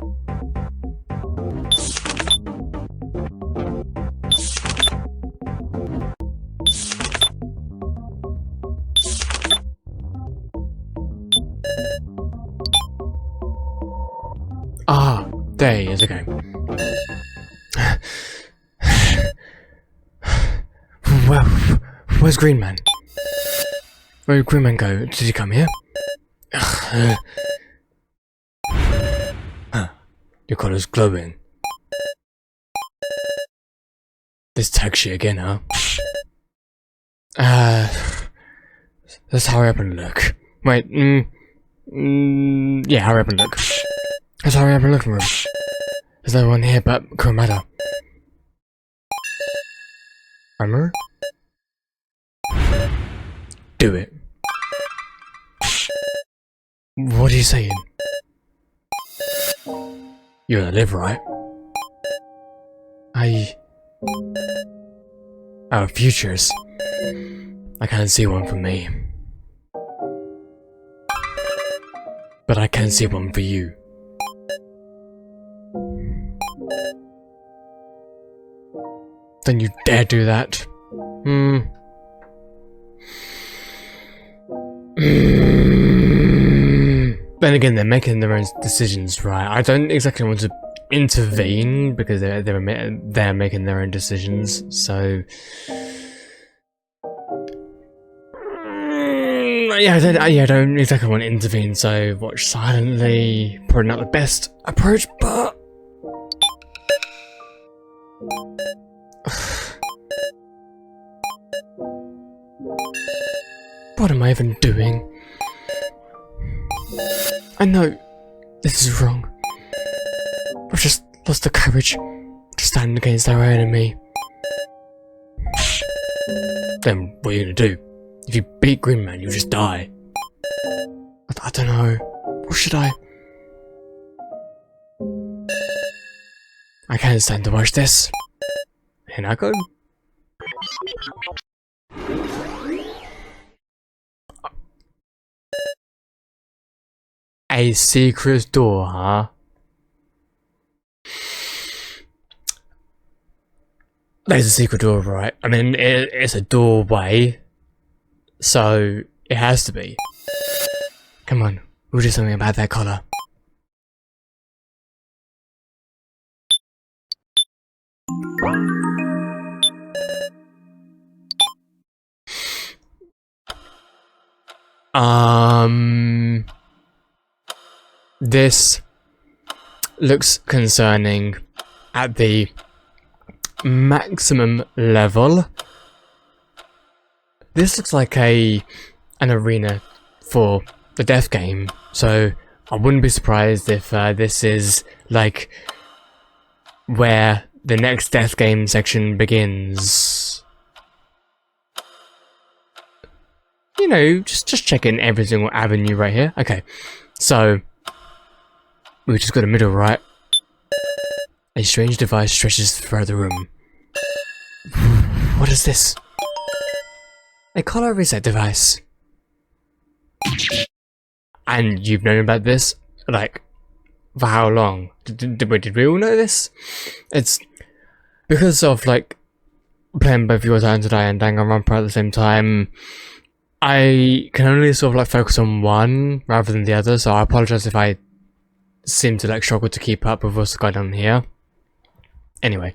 Ah, there he is, okay. Well, where's Green Man? Where did Green Man go? Did he come here? Your collar's glowing. This tag shit again, huh? Let's hurry up and look. Wait, yeah, hurry up and look. Let's hurry up and look for him. There's no one here but Kurumada. Armor? Do it. What are you saying? You're gonna live, right? Our futures. I can't see one for me. But I can see one for you. Then you dare do that? Then again, they're making their own decisions, right? I don't exactly want to intervene because they're making their own decisions. So yeah, I don't exactly want to intervene. So watch silently. Probably not the best approach, but what am I even doing? I know this is wrong. I've just lost the courage to stand against our enemy. Then what are you gonna do? If you beat Green Man, you'll just die. I don't know. What should I? I can't stand to watch this. And I go. A secret door, huh? There's a secret door, right? I mean, it's a doorway, so it has to be. Come on, we'll do something about that collar. This looks concerning at the maximum level. This looks like an arena for the death game, so I wouldn't be surprised if this is like where the next death game section begins. You know, just checking every single avenue right here. Okay, so we just got a middle right. A strange device stretches throughout the room. What is this? A color reset device. And you've known about this? Like, for how long? Did we all know this? It's because of, like, playing both Your Time to Die and Danganronpa at the same time. I can only sort of, like, focus on one rather than the other, so I apologize if I seem to, like, struggle to keep up with what's going on here. Anyway.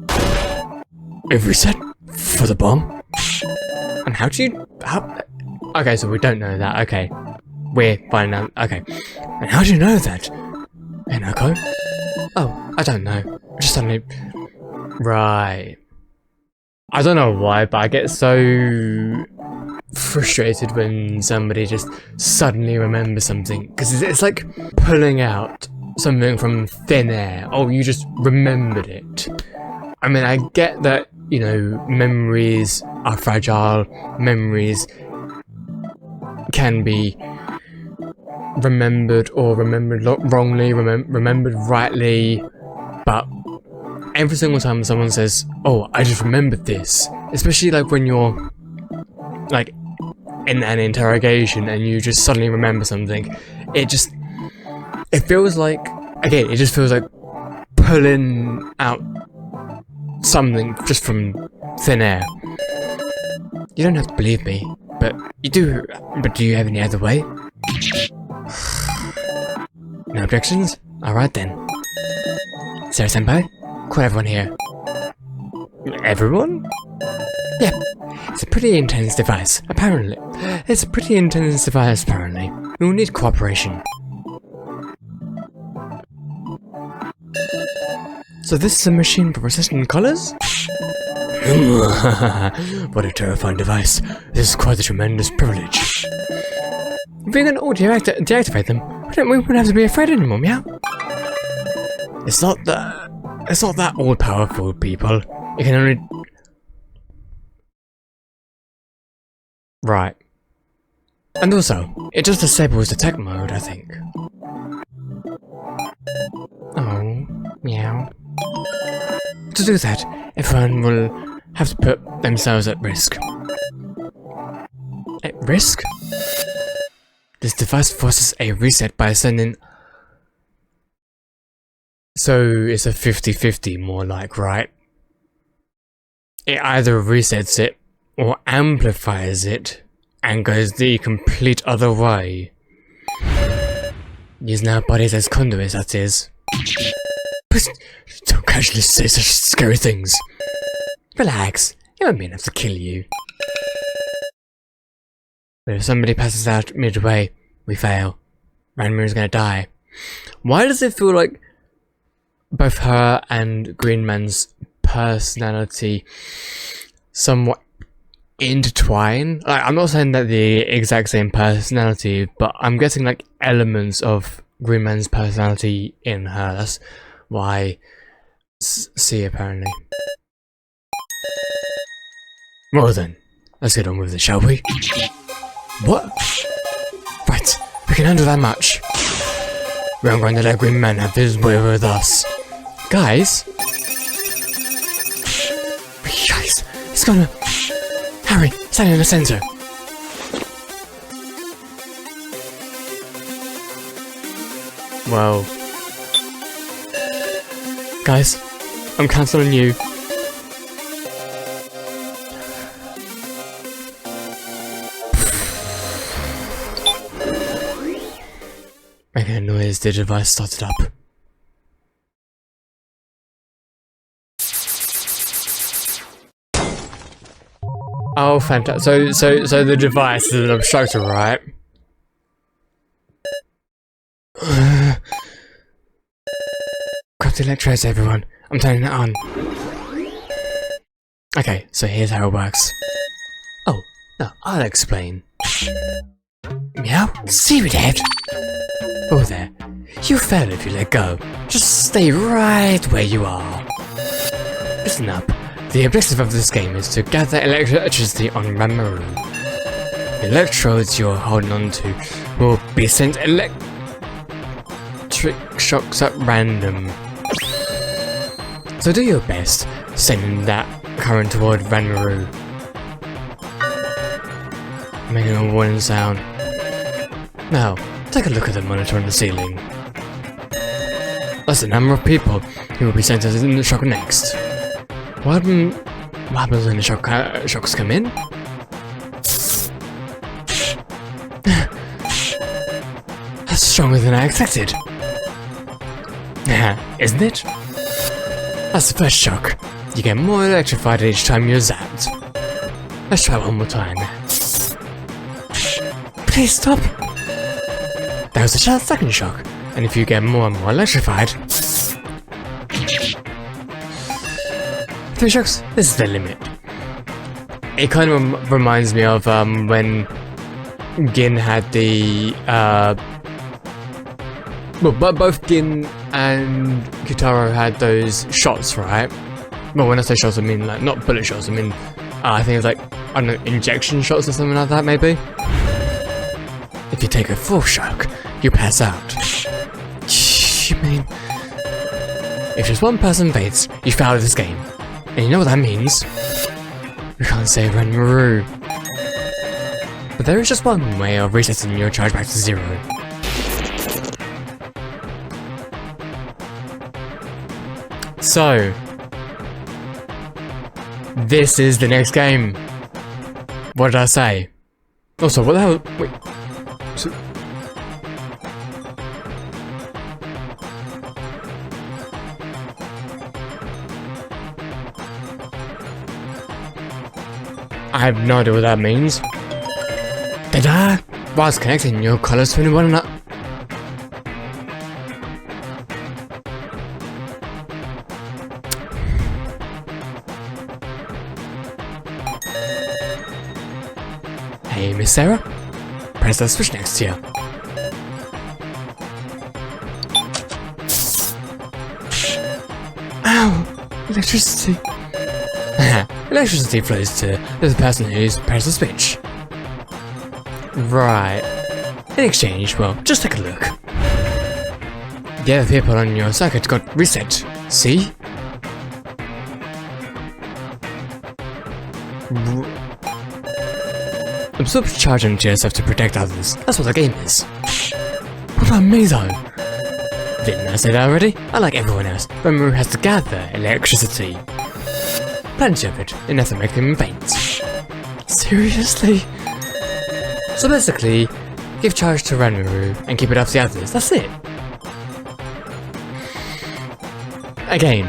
A reset for the bomb? And how do you... Okay, so we don't know that. Okay. We're finding out. Okay. And how do you know that? An echo? Oh, I don't know. Just suddenly... Right. I don't know why, but I get so frustrated when somebody just suddenly remembers something. Because it's like pulling out something from thin air. Oh, you just remembered it. I mean, I get that, you know, memories are fragile. Memories can be remembered or remembered wrongly, remembered rightly, but every single time someone says, oh, I just remembered this, especially like when you're like in an interrogation and you just suddenly remember something, it feels like, again, it just feels like pulling out something just from thin air. You don't have to believe me, but do you have any other way? No objections? Alright then. Sarah Senpai, call everyone here. Everyone? Yeah, it's a pretty intense device, apparently. We will need cooperation. So this is a machine for processing colors? What a terrifying device. This is quite a tremendous privilege. If we can all deactivate them, we wouldn't have to be afraid anymore, meow. It's not that all-powerful, people. It can only... Right. And also, it just disables detect mode, I think. Oh, meow. To do that, everyone will have to put themselves at risk. At risk? This device forces a reset by sending... So it's a 50-50 more like, right? It either resets it or amplifies it and goes the complete other way. Using our bodies as conduits, that is. But don't casually say such scary things. Relax, it won't be enough to kill you. But if somebody passes out midway, we fail. Ranmaru's gonna die. Why does it feel like both her and Green Man's personality somewhat intertwine? Like, I'm not saying that the exact same personality, but I'm getting like elements of Green Man's personality in her. That's why C apparently. Well then, let's get on with it, shall we? What? Right, we can handle that much. We aren't going to let Green Man have his way with us. Guys? Guys, he's gonna... Harry, stand in the center. Well... Guys, I'm cancelling you. Making a noise, the device started up. Oh, fantastic. So the device is an obstructor, right? Grab the electrodes, everyone. I'm turning it on. Okay, so here's how it works. Oh, no, I'll explain. Meow? Seaweed head? Oh there. You fell if you let go. Just stay right where you are. Listen up. The objective of this game is to gather electricity on Ranmaru. The electrodes you're holding on to will be sent electric shocks at random. So do your best, sending that current toward Ranmaru. Making a warning sound. Now, take a look at the monitor on the ceiling. That's the number of people who will be sent in the shock next. What happens when the shocks come in? That's stronger than I expected. Isn't it? That's the first shock. You get more electrified each time you're zapped. Let's try one more time. Please stop! That was the second shock, and if you get more and more electrified... 3 shocks, this is the limit. It kind of reminds me of when Gin had the... well, both Gin and Kitaro had those shots, right? Well, when I say shots, I mean like, not bullet shots, I mean, I think it's like, I don't know, injection shots or something like that, maybe? If you take a 4th shock, you pass out. You mean... If just one person faints, you fail this game. And you know what that means? We can't save Ranmaru. But there is just one way of resetting your charge back to 0. So... This is the next game. What did I say? Also, what the hell? Wait. So I have no idea what that means. Ta-da! Whilst connecting your colors to one another. Hey, Miss Sarah? Press the switch next to you. Ow! Electricity! Electricity flows to the person who's pressed the switch. Right. In exchange, well, just take a look. The other people on your circuit got reset. See? Absorb charge into yourself to protect others. That's what the game is. What about me though? Didn't I say that already? Unlike everyone else, Ranmaru has to gather electricity. Plenty of it, enough to make him faint. Seriously? So basically, Give charge to Ranmaru and keep it off the others. That's it. Again,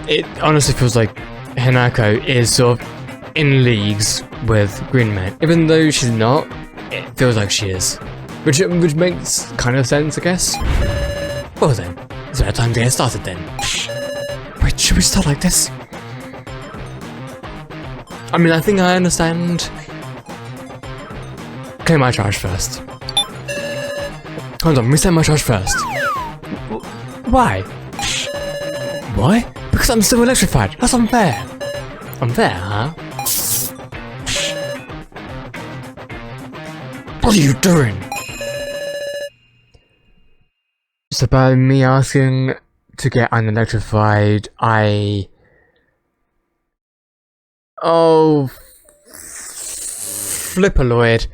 it honestly feels like Hanako is sort of in leagues with Green Man. Even though she's not, it feels like she is. Which makes kind of sense, I guess. Well then, it's about time to get started then. Wait, should we start like this? I mean, I think I understand. Clear my charge first. Hold on, reset my charge first. Why? Why? Because I'm still electrified. That's unfair. Unfair, huh? What are you doing? So by me asking to get unelectrified, Oh, Flipperloid.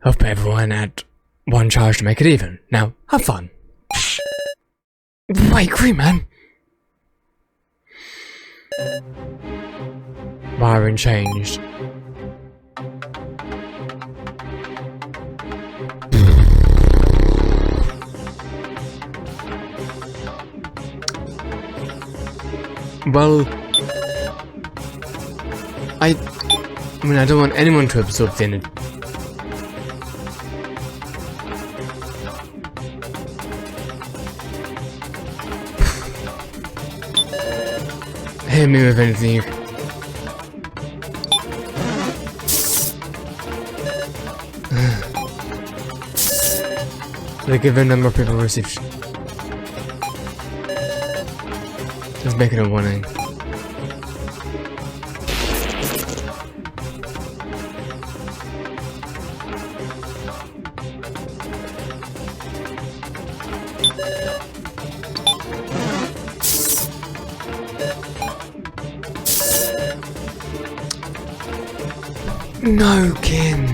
Hope everyone had one charge to make it even. Now, have fun. Wait, Green Man. Wiring changed. Well, I mean, I don't want anyone to absorb the energy. Hit me with anything. The given number of people received. Let's make it a warning. No, Kim.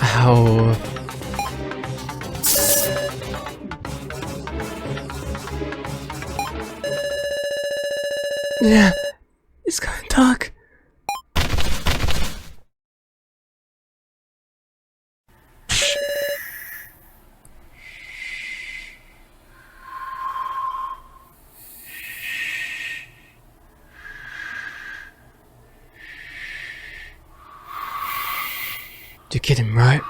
How? Yeah, it's going dark. You're kidding, right?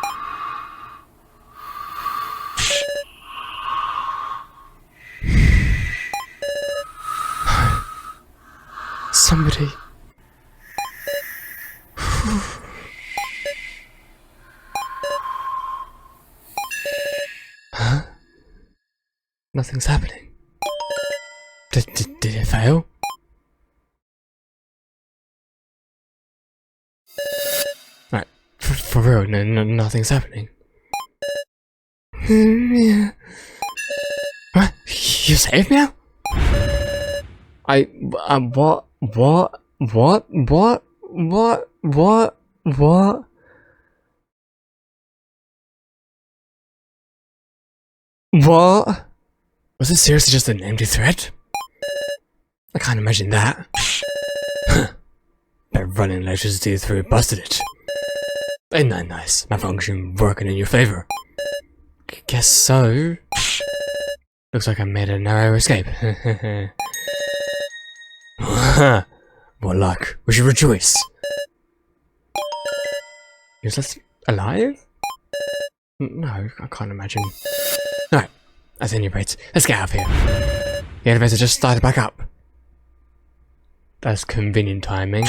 Somebody. Huh? Nothing's happening. Did it fail? Right, for real, no, nothing's happening. Yeah. What? You saved me now? What? What? Was this seriously just an empty threat? I can't imagine that. By running electricity through it busted it. Ain't that nice? Malfunction working in your favor. Guess so. Looks like I made a narrow escape. What luck. We should rejoice. Is this alive? No, I can't imagine. Alright, at any rate, let's get out of here. The elevator just started back up. That's convenient timing.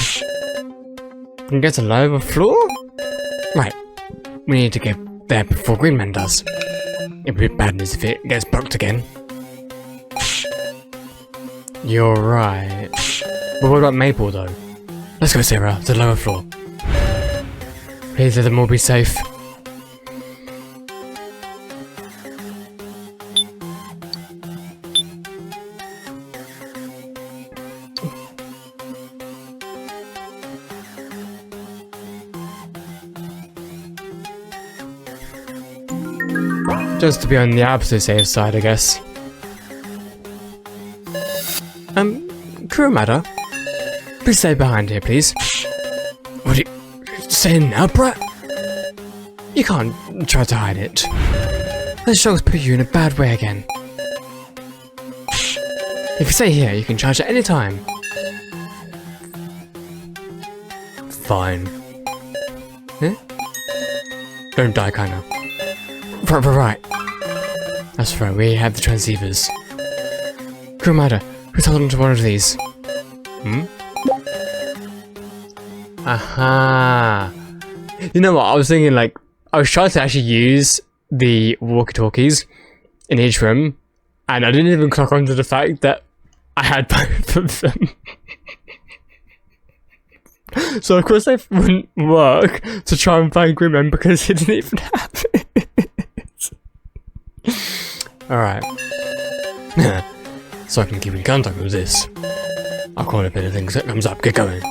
Can get to the lower floor? Right, we need to get there before Green Man does. It'd be bad news if it gets bugged again. You're right. But what about Maple though? Let's go, Sarah, to the lower floor. Please let them all be safe. Just to be on the absolute safe side, I guess. Crew matter? Please stay behind here, please. What are you saying now, brat? You can't try to hide it. This show's put you in a bad way again. If you stay here, you can charge at any time. Fine. Eh? Don't die, kinda. Right. That's right, we have the transceivers. Crew matter, who told them to one of these? Hmm? Aha! You know what, I was thinking like, I was trying to actually use the walkie-talkies in each room, and I didn't even clock onto the fact that I had both of them. So of course they wouldn't work to try and find Grimman because he didn't even have it. Alright. So I can keep in contact with this. I'll call it anything that comes up. Get going.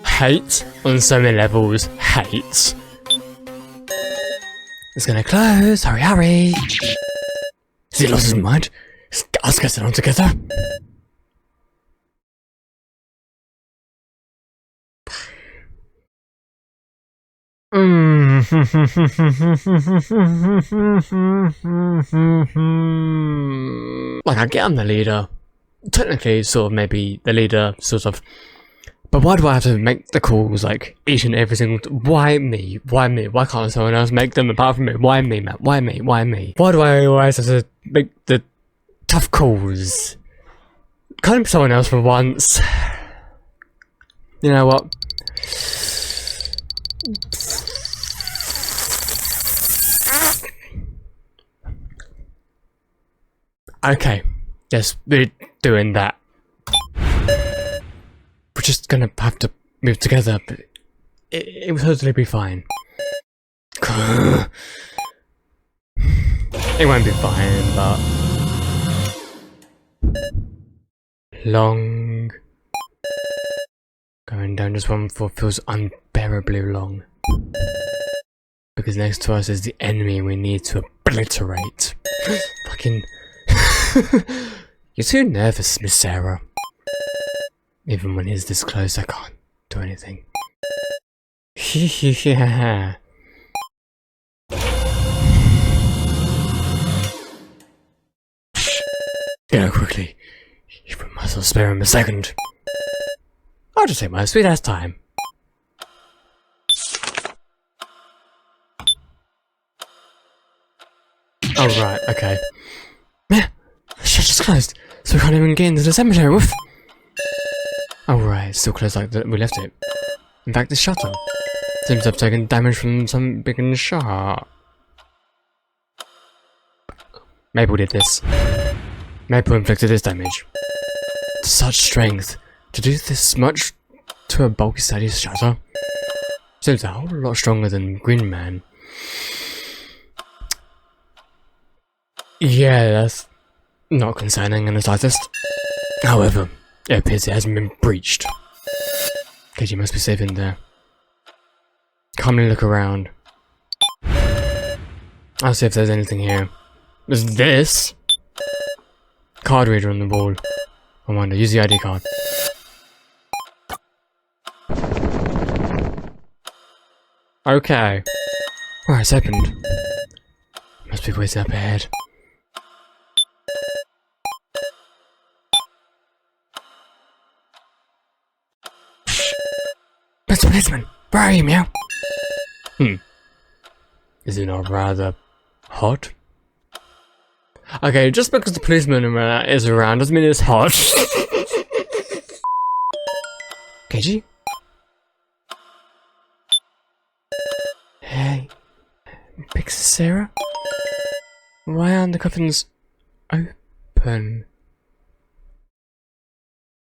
Hate on so many levels. Hate. It's gonna close. Hurry, hurry. Has he lost his mind? Let's get it on together. Like, I get I'm the leader. Technically, sort of, maybe the leader, sort of. But why do I have to make the calls, like, each and every single why me? Why me? Why can't someone else make them apart from me? Why me, Matt? Why me? Why me? Why do I always have to make the tough calls? Can't be someone else for once. You know what? Okay, yes, we're doing that. We're just gonna have to move together, but it will totally be fine. It won't be fine, but... Long... Going down just 1 floor feels unbearably long. Because next to us is the enemy we need to obliterate. Fucking... You're too nervous, Miss Sarah. Even when he's this close, I can't do anything. Yeah. Go quickly. You might as well spare him a second. I'll just take my sweet ass time. Oh right, okay. Yeah, the shutter's closed, so we can't even get into the cemetery. Woof. Oh right, it's still closed like we left it. In fact, the shutter seems to have taken damage from some big shot. Maple did this. Maple inflicted this damage. To such strength, to do this much to a bulky steady shutter seems a whole lot stronger than Green Man. Yeah, that's not concerning in the slightest. However, it appears it hasn't been breached. KG must be safe in there. Calmly look around. I'll see if there's anything here. There's this! Card reader on the wall. I wonder, use the ID card. Okay. Alright, it's opened. Must be waiting up ahead. Mr. Policeman, where are you, meow? Is he not rather hot? Okay, just because the policeman is around doesn't mean it's hot. KG? Hey, Big Sarah? Why aren't the coffins open?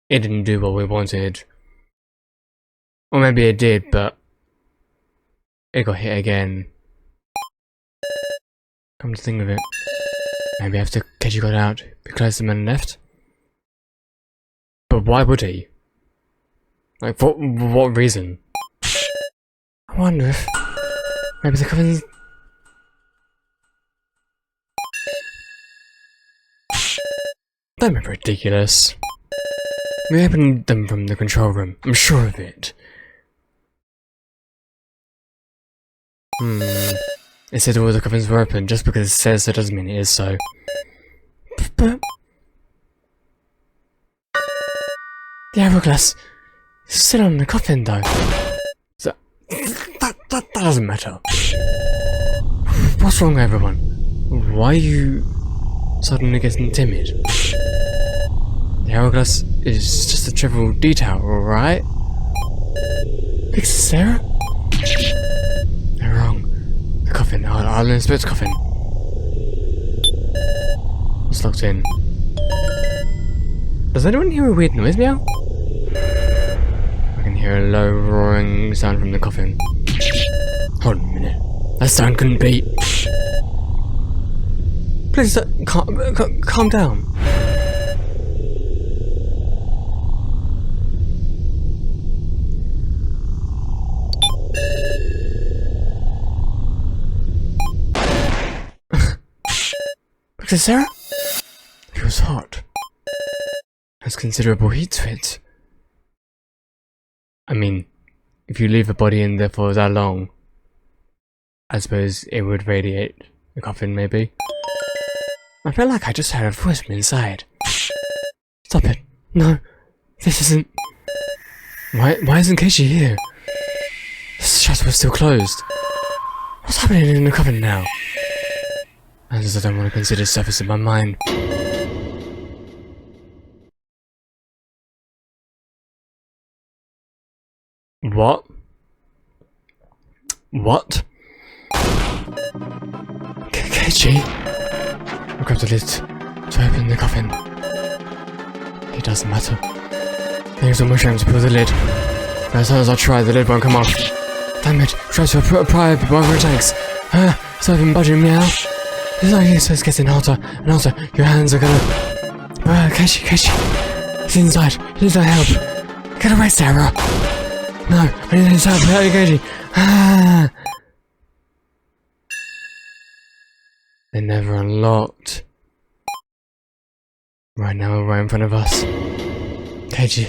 It didn't do what we wanted. Or maybe it did, but it got hit again. Come to think of it, maybe after KG got out, we closed the man left. But why would he? Like, for what reason? I wonder if maybe the coffin's... Don't be ridiculous. We opened them from the control room. I'm sure of it. It said all the coffins were open. Just because it says so doesn't mean it is so. But the hourglass is still on the coffin though. So that doesn't matter. What's wrong with everyone? Why are you suddenly getting timid? The hourglass is just a trivial detail, alright? Fix it, Sarah? They're wrong. The coffin. I'll inspect the coffin. It's locked in. Does anyone hear a weird noise meow? I can hear a low roaring sound from the coffin. Hold on a minute. That sound couldn't be. Please calm down. Because Sarah? It was hot. Has considerable heat to it. I mean, if you leave a body in there for that long, I suppose it would radiate the coffin, maybe. I feel like I just heard a voice from inside. Stop it. No, this isn't... Why isn't Keiichi here? The shutter was still closed. What's happening in the coffin now? I just don't want to consider surface in my mind. What? What? Keiichi? I grabbed the lid to open the coffin. It doesn't matter. Things almost trying to pull the lid. But as hard as I try, the lid won't come off. Damn it! Try to pry open one of your tanks. It's not even budging me out. It's like it's getting hotter and hotter. Your hands are gonna... Keiichi. He's inside. He needs our help. Get away, Sarah. No, I need his help. Keiichi. They're never unlocked. Right now, right in front of us. Keiichi.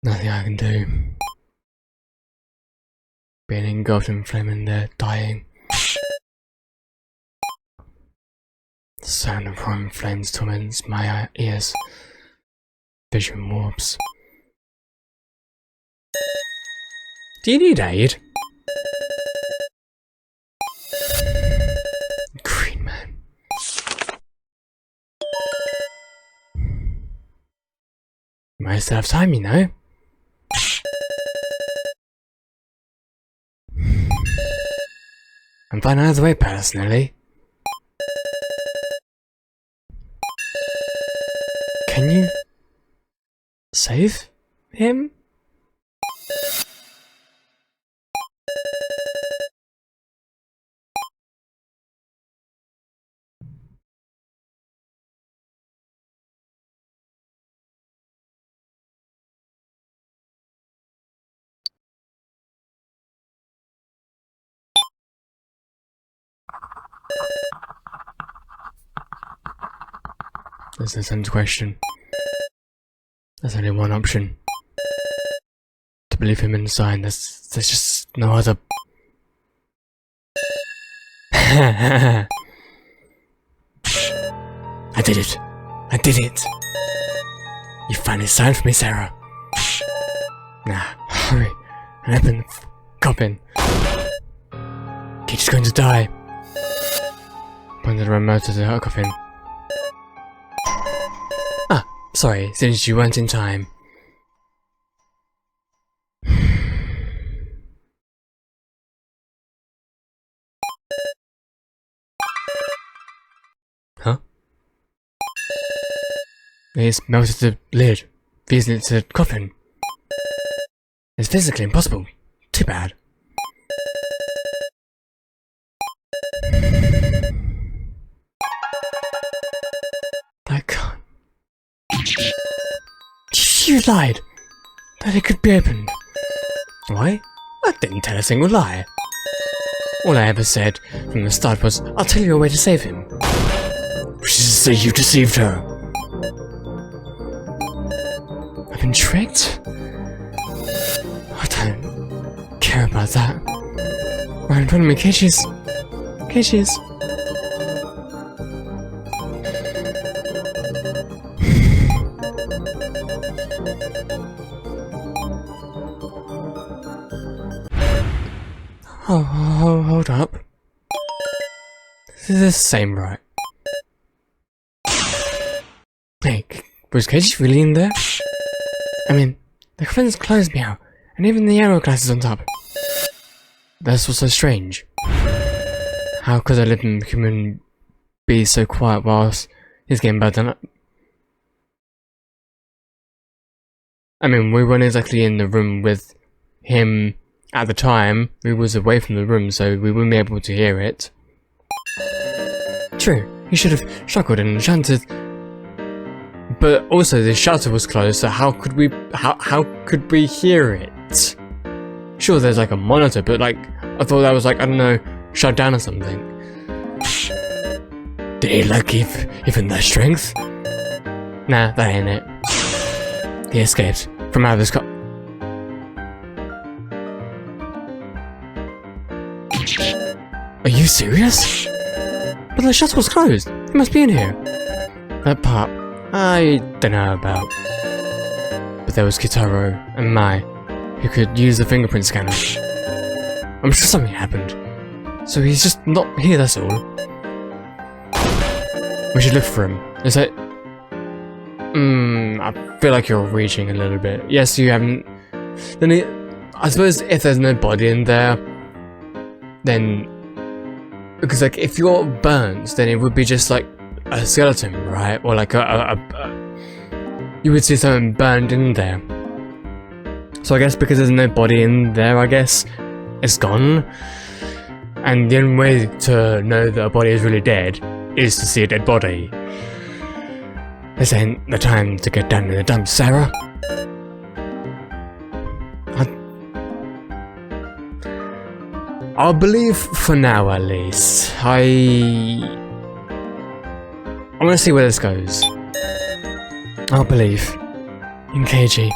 Nothing I can do. Being engulfed in flame and they're dying. The sound of roaring flames torments my ears. Vision warps. Do you need aid? Green man. You might still have time, you know. I'm fine either way, personally. Can you save him? There's no sense question. There's only one option. To believe him inside, there's just no other. I did it. I did it. You finally signed for me, Sarah. Nah, hurry and open the coffin. Keiichi's going to die. Pointed the remote to the coffin. Sorry, since you weren't in time. Huh? It's melted the lid, freezing it to the coffin. It's physically impossible. Too bad. I can't. You lied! That it could be opened. Why? I didn't tell a single lie. All I ever said from the start was, I'll tell you a way to save him. Which is to say you deceived her. I've been tricked? I don't care about that. Right in front of me, cages. Cages. Oh, hold up. This is the same, right? Hey, was Cage really in there? I mean, the fence closed me out, and even the arrow glass is on top. That's what's so strange. How could a living human be so quiet whilst he's getting bad done up? I mean, we weren't exactly in the room with him at the time. We was away from the room, so we wouldn't be able to hear it. True, he should have struggled and shouted. But also, the shutter was closed, so how could we hear it? Sure, there's like a monitor, but like, I thought that was like, I don't know, shut down or something. Did he lack even that strength? Nah, that ain't it. He escaped from out of his car. Are you serious? But the shutter was closed. He must be in here. That part, I don't know about. But there was Kitaro and Mai, who could use the fingerprint scanner. I'm sure something happened. So he's just not here, that's all. We should look for him. Is that... I feel like you're reaching a little bit. Yes, you haven't... Then I suppose if there's no body in there, then... Because like, if you're burnt, then it would be just like a skeleton, right? Or like you would see something burned in there. So I guess because there's no body in there, I guess it's gone. And the only way to know that a body is really dead is to see a dead body. This ain't the time to get down in the dumps, Sarah. I'll believe for now, at least. I want to see where this goes. I'll believe in KG.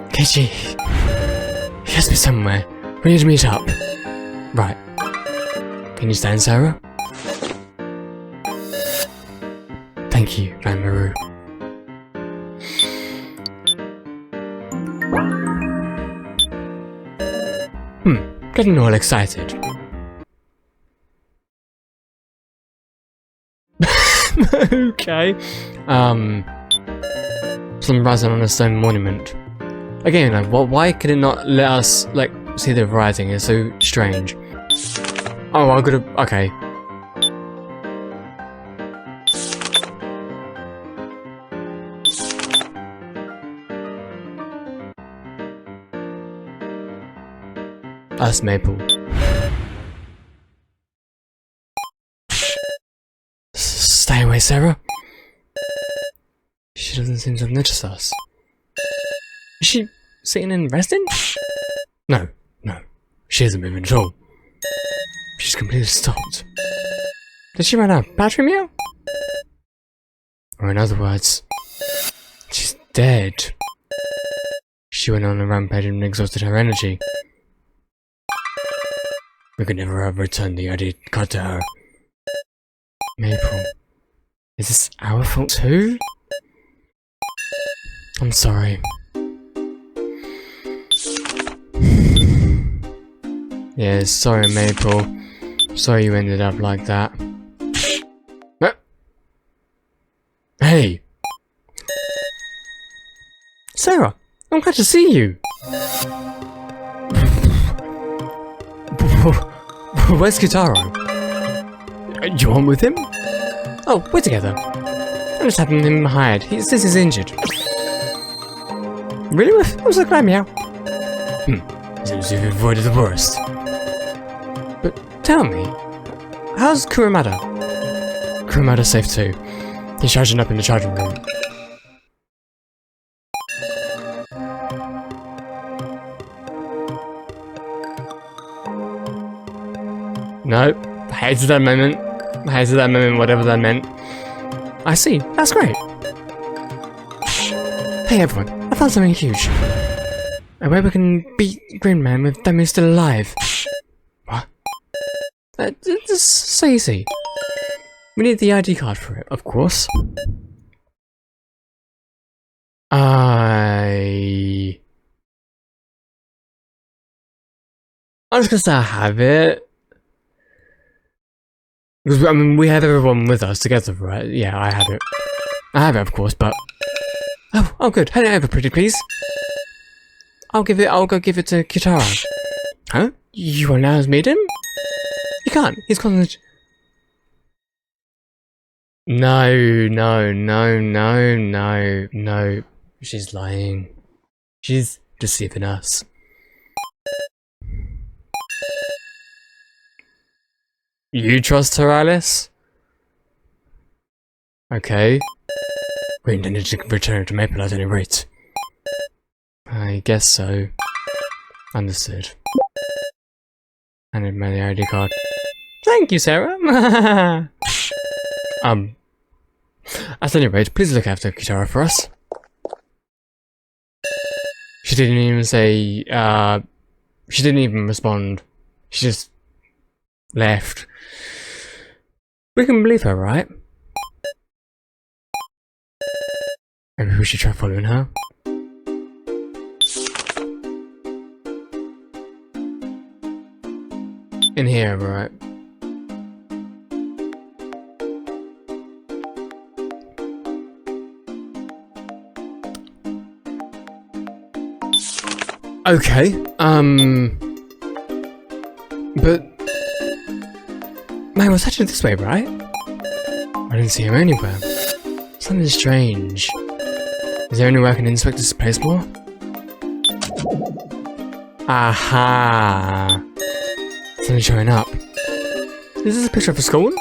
KG, he has to be somewhere. We need to meet up. Right. Can you stand, Sarah? Thank you, Ranmaru. Getting all excited. Okay. Some writing on a stone monument. Again, like, why could it not let us, like, see the writing? It's so strange. Oh, I could've... Okay. That's Maple. Stay away, Sarah. She doesn't seem to have noticed us. Is she sitting and resting? No. She isn't moving at all. She's completely stopped. Did she run out of battery, meow? Or in other words, she's dead. She went on a rampage and exhausted her energy. We could never have returned the ID card to her. Maple, is this our fault too? I'm sorry. Yeah, sorry, Maple. Sorry you ended up like that. Hey! Sarah, I'm glad to see you! Where's Kitaro? You on with him? Oh, we're together. I'm just having him hired. He says he's injured. Really? I'm so glad, meow. Seems you've avoided the worst. But tell me, how's Kurumada? Kurumada's safe too. He's charging up in the charging room. Nope. Hated that moment. Hated that moment, whatever that meant. I see. That's great. Hey everyone, I found something huge. A way we can beat Green Man with dummies still alive. What? Just so you see. We need the ID card for it, of course. I'm just gonna say I have it. Because, I mean, we have everyone with us together, right? Yeah, I have it. I have it, of course, but... Oh, good. Hand it over, pretty please. I'll go give it to Kitara. Huh? You won't allow us to meet him? You can't. He's calling the... No. She's lying. She's deceiving us. You trust her, Alice? Okay. We intended to return to Maple at any rate. I guess so. Understood. And it made the ID card. Thank you, Sarah! At any rate, please look after Kitara for us. She didn't even say, she didn't even respond. She just left. We can believe her, right? Maybe we should try following her. In here, right? Okay, but... Man, was actually this way, right? I didn't see him anywhere. Something strange. Is there any way I can inspect this place more? Aha! Something showing up. Is this a picture of a school?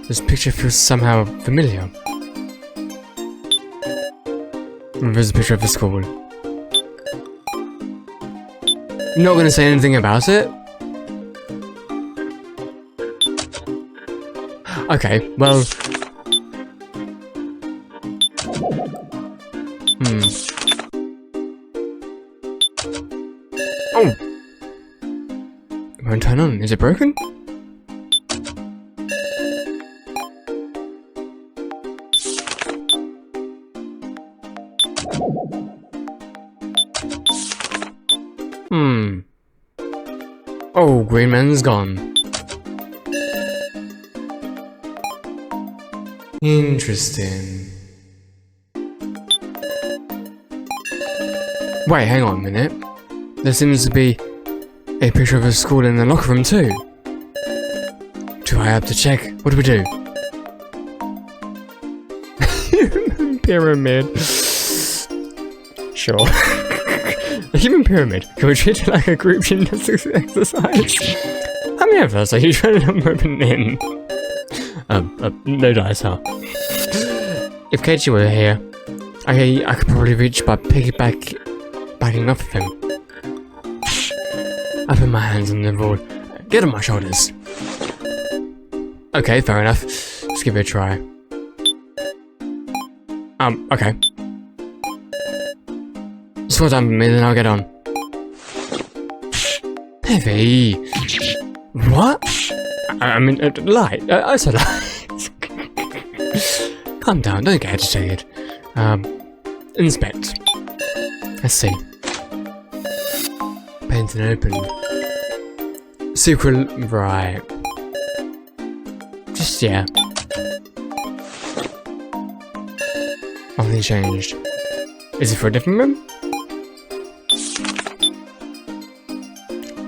This picture feels somehow familiar. There's a picture of a school. I'm not gonna say anything about it. Okay, well... Oh! It won't turn on. Is it broken? Oh, Green Man's gone. Interesting. Wait, hang on a minute. There seems to be a picture of a school in the locker room too. Too high up to check. What do we do? Human pyramid. Sure. A human pyramid. Can we treat it like a group gymnastics exercise? How many of us are you trying to open in? No dice, huh? If Keiichi were here, I could probably reach by backing off of him. I put my hands on the board. Get on my shoulders. Okay, fair enough. Let's give it a try. Okay. Slow down with me, then I'll get on. Heavy. What? I mean, light. I said light. Calm down, don't get agitated. Inspect. Let's see. Painted and open. Secret, right. Just, yeah. Nothing changed. Is it for a different room?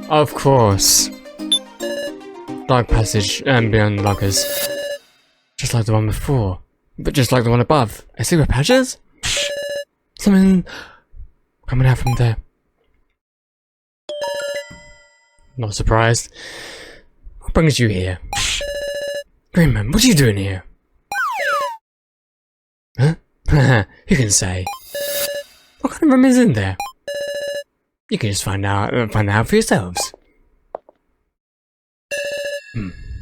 Of course. Dark passage beyond the lockers. Just like the one before. But just like the one above. A secret passage? Something coming out from there. Not surprised. What brings you here? Greenman, what are you doing here? Huh? You can say. What kind of room is in there? You can just find out for yourselves.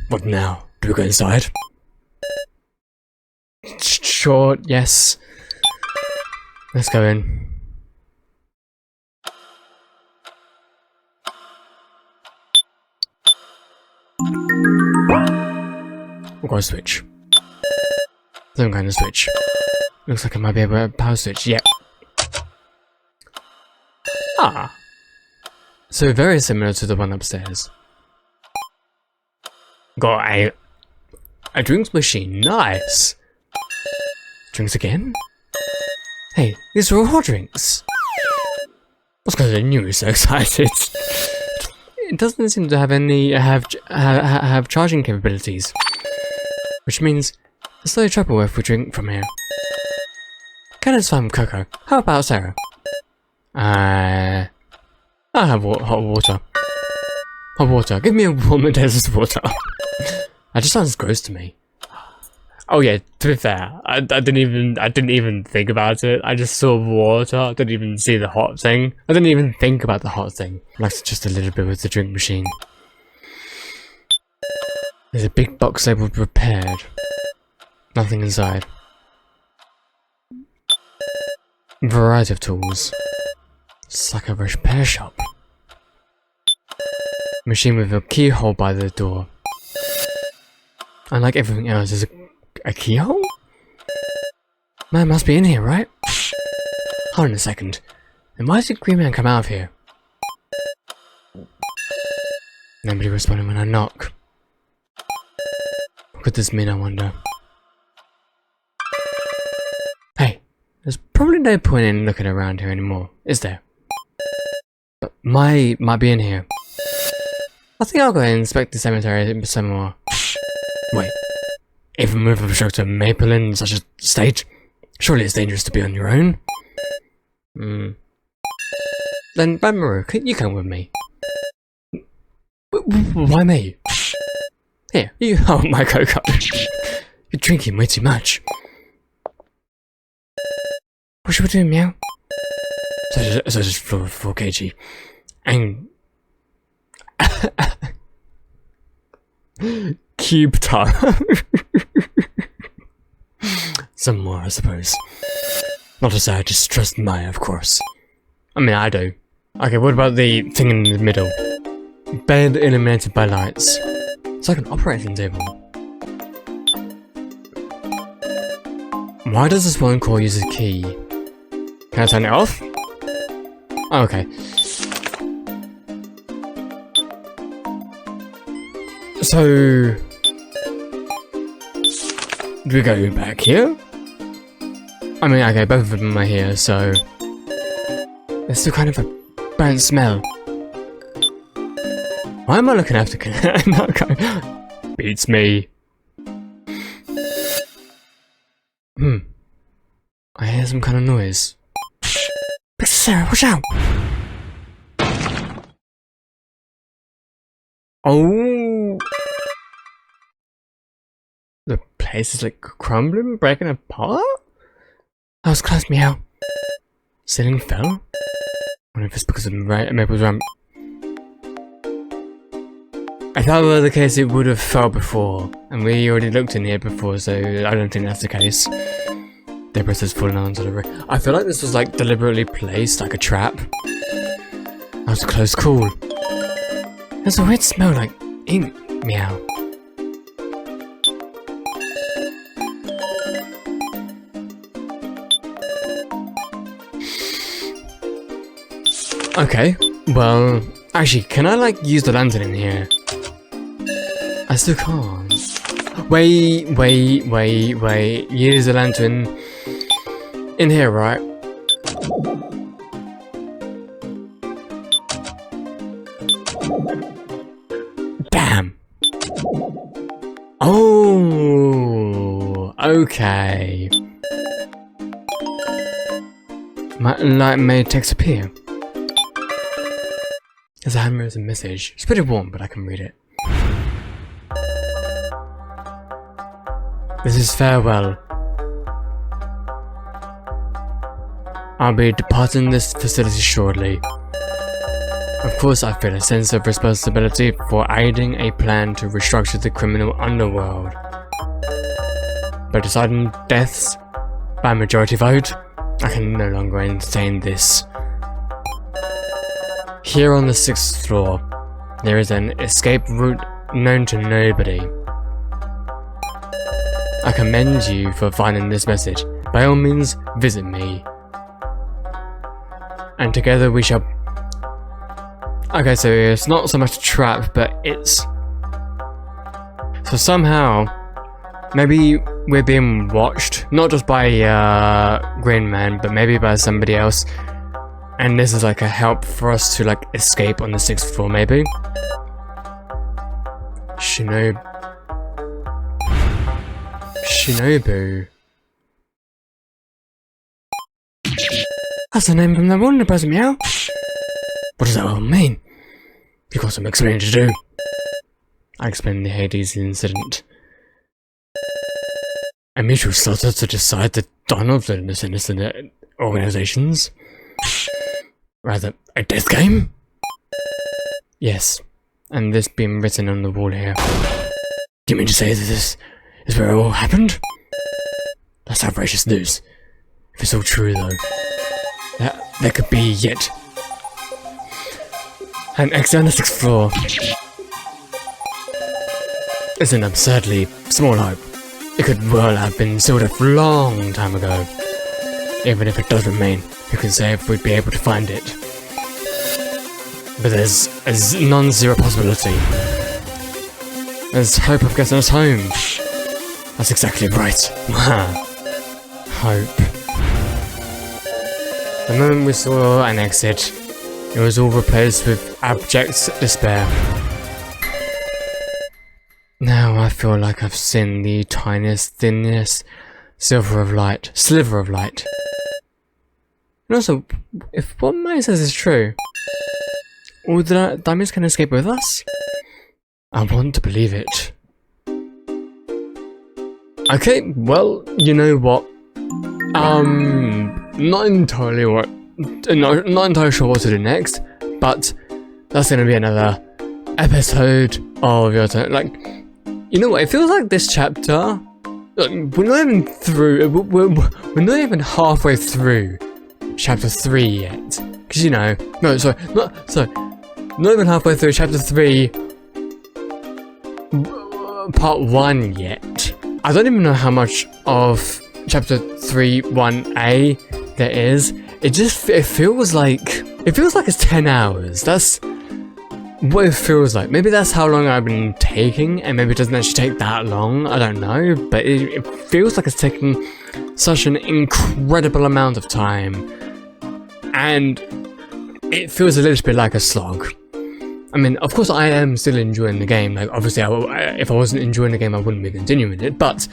What now? Do we go inside? Sure, yes. Let's go in. We've got a switch. Some kind of switch. Looks like it might be a power switch. Yep. Ah. So very similar to the one upstairs. Got a drinks machine. Nice. Drinks again? Hey, these are all hot drinks. What's going on? You so excited. It doesn't seem to have any have charging capabilities, which means there's no trouble if we drink from here. Canada's fine with Coco. How about Sarah? I'll have hot water. Hot water. Give me a warm and desert water. That just sounds gross to me. Oh yeah, to be fair, I didn't even think about it. I just saw water. I didn't even see the hot thing. I didn't even think about the hot thing. Like just a little bit with the drink machine. There's a big box labeled repaired. Nothing inside. Variety of tools. It's like a repair shop. Machine with a keyhole by the door. Unlike everything else, there's a keyhole? Man must be in here, right? Hold on a second. Then why did Green Man come out of here? Nobody responded when I knock. What could this mean, I wonder? Hey, there's probably no point in looking around here anymore, is there? But might be in here. I think I'll go and inspect the cemetery some more. Wait. Even with a shelter maple in such a state, surely it's dangerous to be on your own. Then, Bamaru, you come with me. Why me? Here, you hold my cocoa. You're drinking way too much. What should we do, meow? So just 4 kg. And... Cube tongue. Some more, I suppose. Not to say I just trust Maya, of course. I mean, I do. Okay, what about the thing in the middle? Bed illuminated by lights. It's like an operating table. Why does this one call use a key? Can I turn it off? Oh, okay. So... do we go back here? I mean, okay, both of them are here, so... there's still kind of a burnt smell. Why am I looking after beats me. I hear some kind of noise. Sarah, watch out! Oh! The place is like crumbling, breaking apart? I was close, meow. Ceiling fell? I wonder if it's because of Maple's ramp. I thought it were the case it would have fell before, and we already looked in here before, so I don't think that's the case. Debris has fallen onto the roof. I feel like this was like deliberately placed, like a trap. That was a close call. There's a weird smell like ink, meow. Okay, well, actually, can I like use the lantern in here? I still can't. Wait. Use the lantern in here, right? Damn. Oh, okay. Light made text appear. There's a handwritten message. It's pretty warm, but I can read it. This is farewell. I'll be departing this facility shortly. Of course, I feel a sense of responsibility for aiding a plan to restructure the criminal underworld. By deciding deaths by majority vote, I can no longer entertain this. Here on the 6th floor, there is an escape route known to nobody. I commend you for finding this message. By all means, visit me. And together we shall... Okay, so it's not so much a trap, but it's... So somehow, maybe we're being watched, not just by Green Man, but maybe by somebody else. And this is like a help for us to like escape on the 6th floor, maybe. Shinobu. That's the name from the Wonder Person, meow. What does that all mean? You've got some explaining to do. I explained the Hades incident. A mutual slaughter to decide the Donald and the sinister organizations? Rather, a death game? Yes, and this being written on the wall here. Do you mean to say that this is where it all happened? That's outrageous news. If it's all true though, there could be yet an exit on the 6th floor. It's an absurdly small hope. It could well have been sealed a long time ago. Even if it does remain, who can say if we'd be able to find it? But there's a non-zero possibility. There's hope of getting us home. That's exactly right. Hope. The moment we saw an exit, it was all replaced with abject despair. Now I feel like I've seen the tiniest, thinnest sliver of light. And also, if what Maya says is true, all the dummies can escape with us? I want to believe it. Okay, well, you know what? Not entirely sure what to do next, but that's gonna be another episode of your turn. Like, you know what? It feels like this chapter. Look, we're not even through. We're not even halfway through chapter 3 yet. Because you know, not even halfway through chapter 3, part 1 yet. I don't even know how much of chapter 3 1A there is. It feels like it's 10 hours. That's what it feels like. Maybe that's how long I've been taking, and maybe it doesn't actually take that long. I don't know, but it feels like it's taking such an incredible amount of time, and it feels a little bit like a slog. I mean, of course, I am still enjoying the game. Like, obviously, if I wasn't enjoying the game, I wouldn't be continuing it. But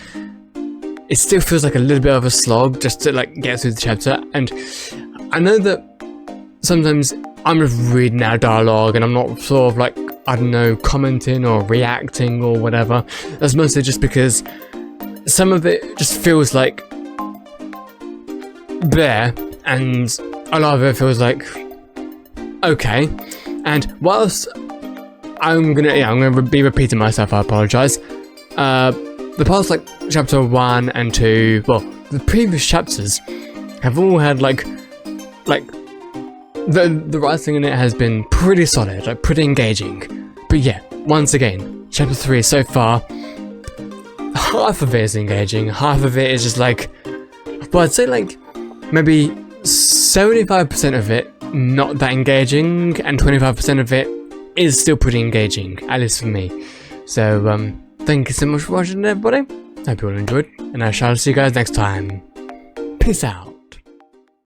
it still feels like a little bit of a slog just to like get through the chapter. And I know that sometimes I'm just reading out dialogue, and I'm not sort of like, I don't know, commenting or reacting or whatever. That's mostly just because some of it just feels like there, and a lot of it feels like okay. And whilst I'm gonna be repeating myself, I apologise. The past like chapter 1 and 2, well, the previous chapters have all had like the writing in it has been pretty solid, like pretty engaging. But yeah, once again, chapter 3 so far, half of it is engaging, half of it is just like, well, I'd say like maybe 75% of it not that engaging, and 25% of it is still pretty engaging, at least for me. So thank you so much for watching, everybody. Hope you all enjoyed, and I shall see you guys next time. Peace out.